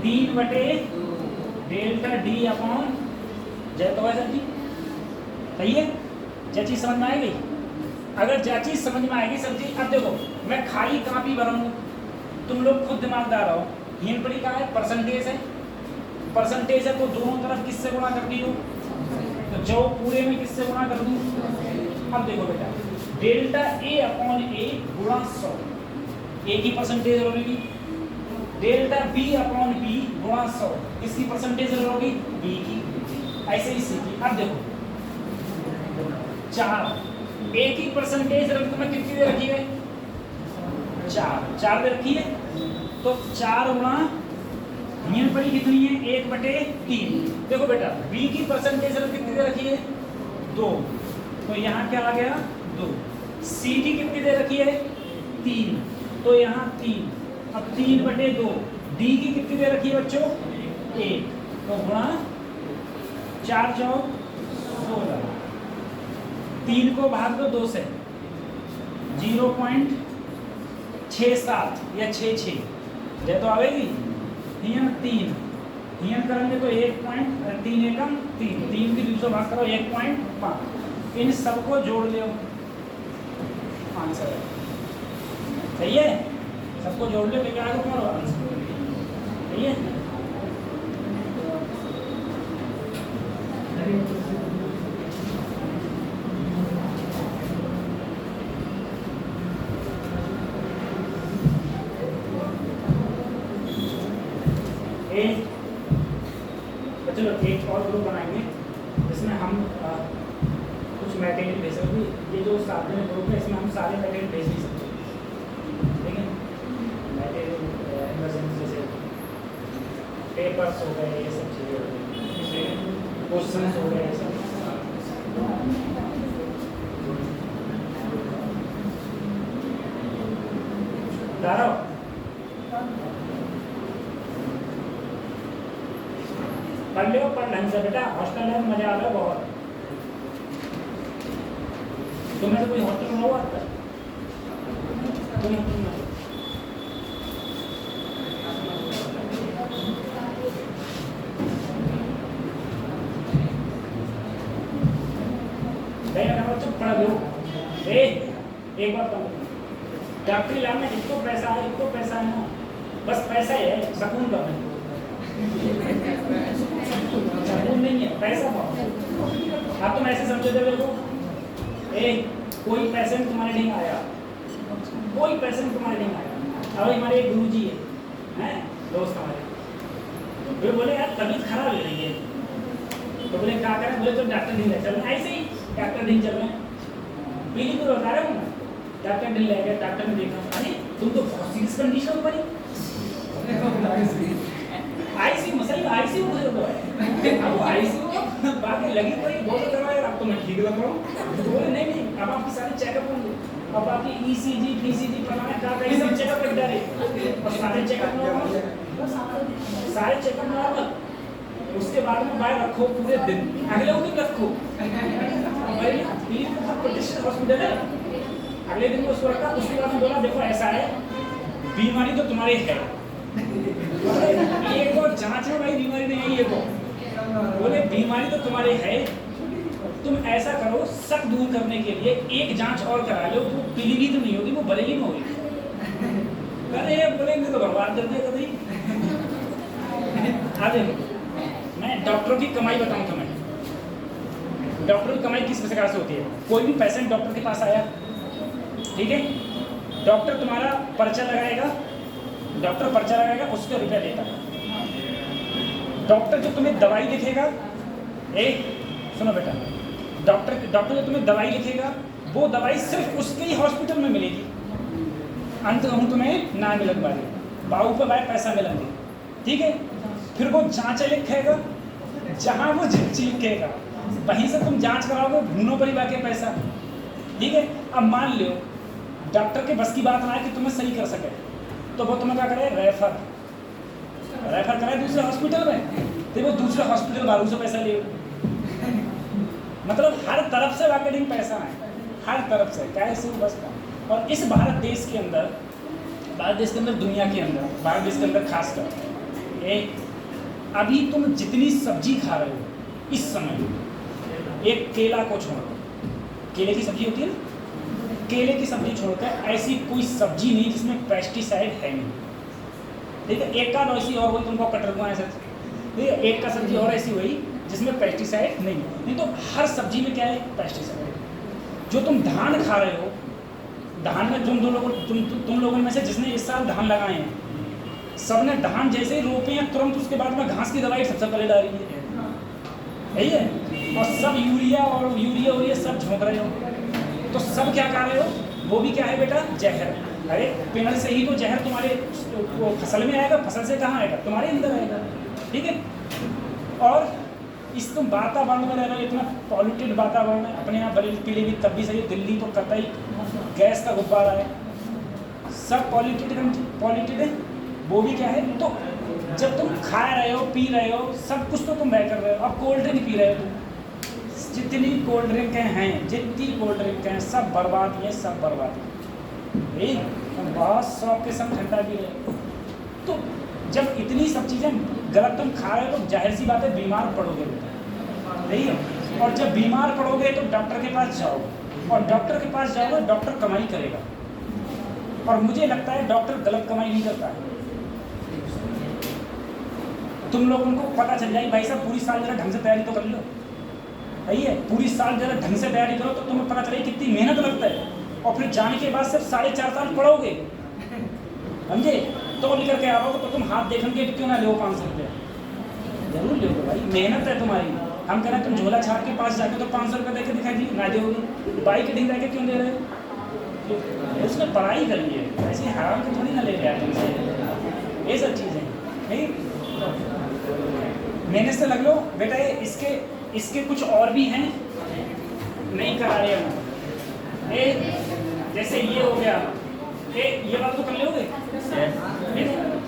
3/, डेल्टा डी अपॉन जय तो सर जी, सही है। क्या चीज समझ में आएगी, अगर क्या चीज समझ में आएगी सर जी। अब देखो मैं खाली कापी बनाऊंगा, तुम लोग खुद दिमागदार हो। हीन पड़ी कहाँ है, परसेंटेज है, परसेंटेज है तो दोनों तरफ किससे गुणा कर दी हो, तो जो पूरे में किससे गुणा कर दूं। अब देखो बेटा डेल्टा ए अपॉन ए गुणा 100, ए की परसेंटेज होगी, डेल्टा बी अपॉन बी गुणा 100, किसकी परसेंटेज होगी बी की, ऐसे ही सी की। अब देखो 4 ए की परसेंटेज तुम्हें कितनी दे रखी है 4 दे रखी है, तो 4 गुणा मीन पड़ी कितनी है 1/3। देखो बेटा बी की परसेंटेज कितनी दे रखी है 2, तो यहाँ क्या आ गया 2। सी की कितनी दे रखी है 3, तो यहाँ 3, अब 3/2। डी की कितनी दे रखी है बच्चों 1, तो गुणा 4 चौक 16, 3 को भाग दो 2 से 0.67 या 66 जय तो आवेगी नहीं 3 3 करेंगे तो 1.3 एकम 3 3 की 2 से भाग करो 1.5 इन सबको जोड़ लो आंसर है। सही है, सबको जोड़ लो लेके आगे तुम्हारा आंसर। सही है, चलो एक और ग्रुप बनाएंगे जिसमें हम कुछ मटेरियल भेज सकते। ये जो साथ में ग्रुप है इसमें हम सारे मटेरियल भेज नहीं सकते, ठीक है। मटेरियल इमरजेंसी जैसे पेपर्स हो गए, ये सब चीज़ें हो गई, क्वेश्चन हो गए, ये सब पढ़ लो, पढ़ ढंग से बेटा, हॉस्टल में मजा आ रहा है बहुत। तुम्हें से कोई हॉस्टल में हुआ था? चुप पढ़ लो। एक बात कहूँ, डॉक्टरी लाइन में इसको पैसा है ना, बस पैसा ही है, सकून का नहीं, सकून नहीं है, पैसा बहुत। हाँ तुम ऐसे समझो देखो, कोई पेशेंट तुम्हारे नहीं आया, कोई पेशेंट तुम्हारे नहीं आया। अब हमारे एक गुरुजी हैं दोस्त हमारे, वे बोले यार तबीयत खराब हो रही है, तो बोले क्या करें? बोले तो डॉक्टर ढील चल रहे, ऐसे ही डॉक्टर ढील चल रहे हैं, पीली को बता रहे हो ना, डॉक्टर ढील ले गया, डॉक्टर ने देखा अरे तुम तो बहुत सीरियस कंडीशन हो गई, आईसीयू मसला आईसीयू मुझे तो है, अब आईसीयू बाकी लगी कोई बहुत करवाया, अब तो मैं ठीक लग रहा हूँ। बोले नहीं अब आपकी सारी चेकअप होंगे, अब आपकी ईसीजी पीसीजी बनाना क्या कहीं सब चेकअप कर डाले, और सारे चेकअप नॉर्मल, उसके बाद में बाहर रखो पूरे दिन, अगले दिन रखो, प्रतिष्ठित हॉस्पिटल है, अगले दिन उसको रखा, उसके बाद में बोला देखो ऐसा है बीमारी तो तुम्हारी है, ये को जांच में भाई बीमारी नहीं है, ये को बोले बीमारी तो तुम्हारे है, तुम ऐसा करो शक दूर करने के लिए एक जांच और करा लो, वो पीलीभीत नहीं होगी, वो बरेली में होगी। अरे बोलेंगे तो बर्बाद कर दिया कभी। आगे मैं डॉक्टरों की कमाई बताऊं तुम्हें, डॉक्टर की कमाई किस प्रकार से होती है। कोई भी पेशेंट डॉक्टर के पास आया, ठीक है, डॉक्टर तुम्हारा पर्चा लगाएगा, उसके रुपया लेता है। डॉक्टर जो तुम्हें दवाई लिखेगा, सुनो बेटा, डॉक्टर जो तुम्हें दवाई लिखेगा वो दवाई सिर्फ उसके ही हॉस्पिटल में मिलेगी, अंत कहूँ तुम्हें ना मिलने वाली, बाऊ पर भाई पैसा मिलेंगे, ठीक है। फिर वो जांच लिखेगा, जहाँ वो जांच लिखेगा वहीं से तुम जांच कराओगे, भूनों पर ही बाकी पैसा, ठीक है। अब मान लो डॉक्टर के बस की बात ना है कि तुम्हें सही कर सके, तो वो तुम्हें क्या करे, रेफर करे दूसरे हॉस्पिटल में, तो वो दूसरे हॉस्पिटल वालों से पैसा ले। मतलब हर तरफ से मार्केटिंग पैसा है, हर तरफ से, कैसे बस का। और इस भारत देश के अंदर, दुनिया के अंदर, भारत देश के अंदर खासकर अभी तुम जितनी सब्जी खा रहे हो इस समय, एक केला को छोड़कर, केले की सब्जी होती है ना, केले की सब्जी छोड़कर ऐसी कोई सब्जी नहीं जिसमें पेस्टिसाइड है नहीं, ठीक है। एक का ऐसी और हुई तुमको कटर को ऐसा, ठीक है, एक का सब्जी और ऐसी हुई जिसमें पेस्टिसाइड नहीं तो हर सब्जी में क्या है, पेस्टिसाइड। जो तुम धान खा रहे हो, धान में तुम लोगों में से जिसने इस साल धान लगाए हैं, सबने धान जैसे ही रोपे हैं तुरंत उसके बाद में घास की दवाई सबसे पहले डाली है, यही है। और सब यूरिया सब झोंक रहे हो, तो सब क्या कर रहे हो, वो भी क्या है बेटा, जहर। अरे पेड़ से ही तो जहर तुम्हारे वो फसल में आएगा, फसल से कहाँ आएगा, तुम्हारे अंदर आएगा, ठीक है। और इस तुम वातावरण में रह रहे हो, इतना पॉल्यूटेड वातावरण है, अपने यहाँ बरेली पीलीभीत तब भी सही, दिल्ली तो कतई गैस का गुब्बारा है, सब पॉल्यूटेड है, वो भी क्या है। तो जब तुम खा रहे हो, पी रहे हो, सब कुछ तो तुम वह कर रहे हो। अब कोल्ड ड्रिंक पी रहे हो तुम, जितनी कोल्ड ड्रिंक हैं सब बर्बाद ही है, सब बर्बाद है। तुम बहुत शौक के सब ठंडा पी रहे हो, तो जब इतनी सब चीज़ें गलत तुम खा रहे हो तो जाहिर सी बात है बीमार पड़ोगे बेटा, सही है। और जब बीमार पड़ोगे तो डॉक्टर के पास जाओ, और डॉक्टर के पास जाओगे डॉक्टर कमाई करेगा, और मुझे लगता है डॉक्टर गलत कमाई नहीं करता है। तुम लोगों को पता चल जाए भाई साहब पूरी साल जरा ढंग से तैयारी तो कर लो, सही है, पूरी साल जरा ढंग से तैयारी करो तो तुम्हें पता चले कितनी मेहनत लगता है, और फिर जाने के बाद सिर्फ 4.5 साल पढ़ोगे, समझे, तो निकल के आओगे तो तुम हाथ देखेंगे क्यों ना लो 500 रुपये, जरूर लोगे भाई, मेहनत है तुम्हारी। हम कह रहे हैं तुम झोला छाप के पास जाके तो 500 रुपये दे के दिखाई दी ना दोगे, बाइक ढील के क्यों दे रहे हो, उसमें पढ़ाई करनी है, ऐसे हराम के थोड़ी ना लेके आए तुमसे, ये सब चीज़ें नहीं, मेहनत से लग लो बेटा। इसके कुछ और भी हैं नहीं करा रहे हम, जैसे ये हो गया, ये वाला तो कर लोगे,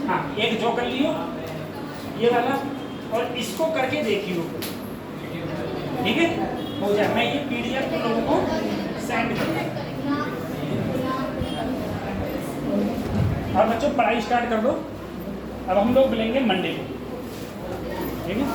हाँ एक जो कर लियो ये वाला, और इसको करके देखियो, ठीक है, हो जाए। मैं ये PDF तुम लोगों को सेंड कर दूँ। और बच्चों पढ़ाई स्टार्ट कर दो, अब हम लोग मिलेंगे मंडे को, ठीक है।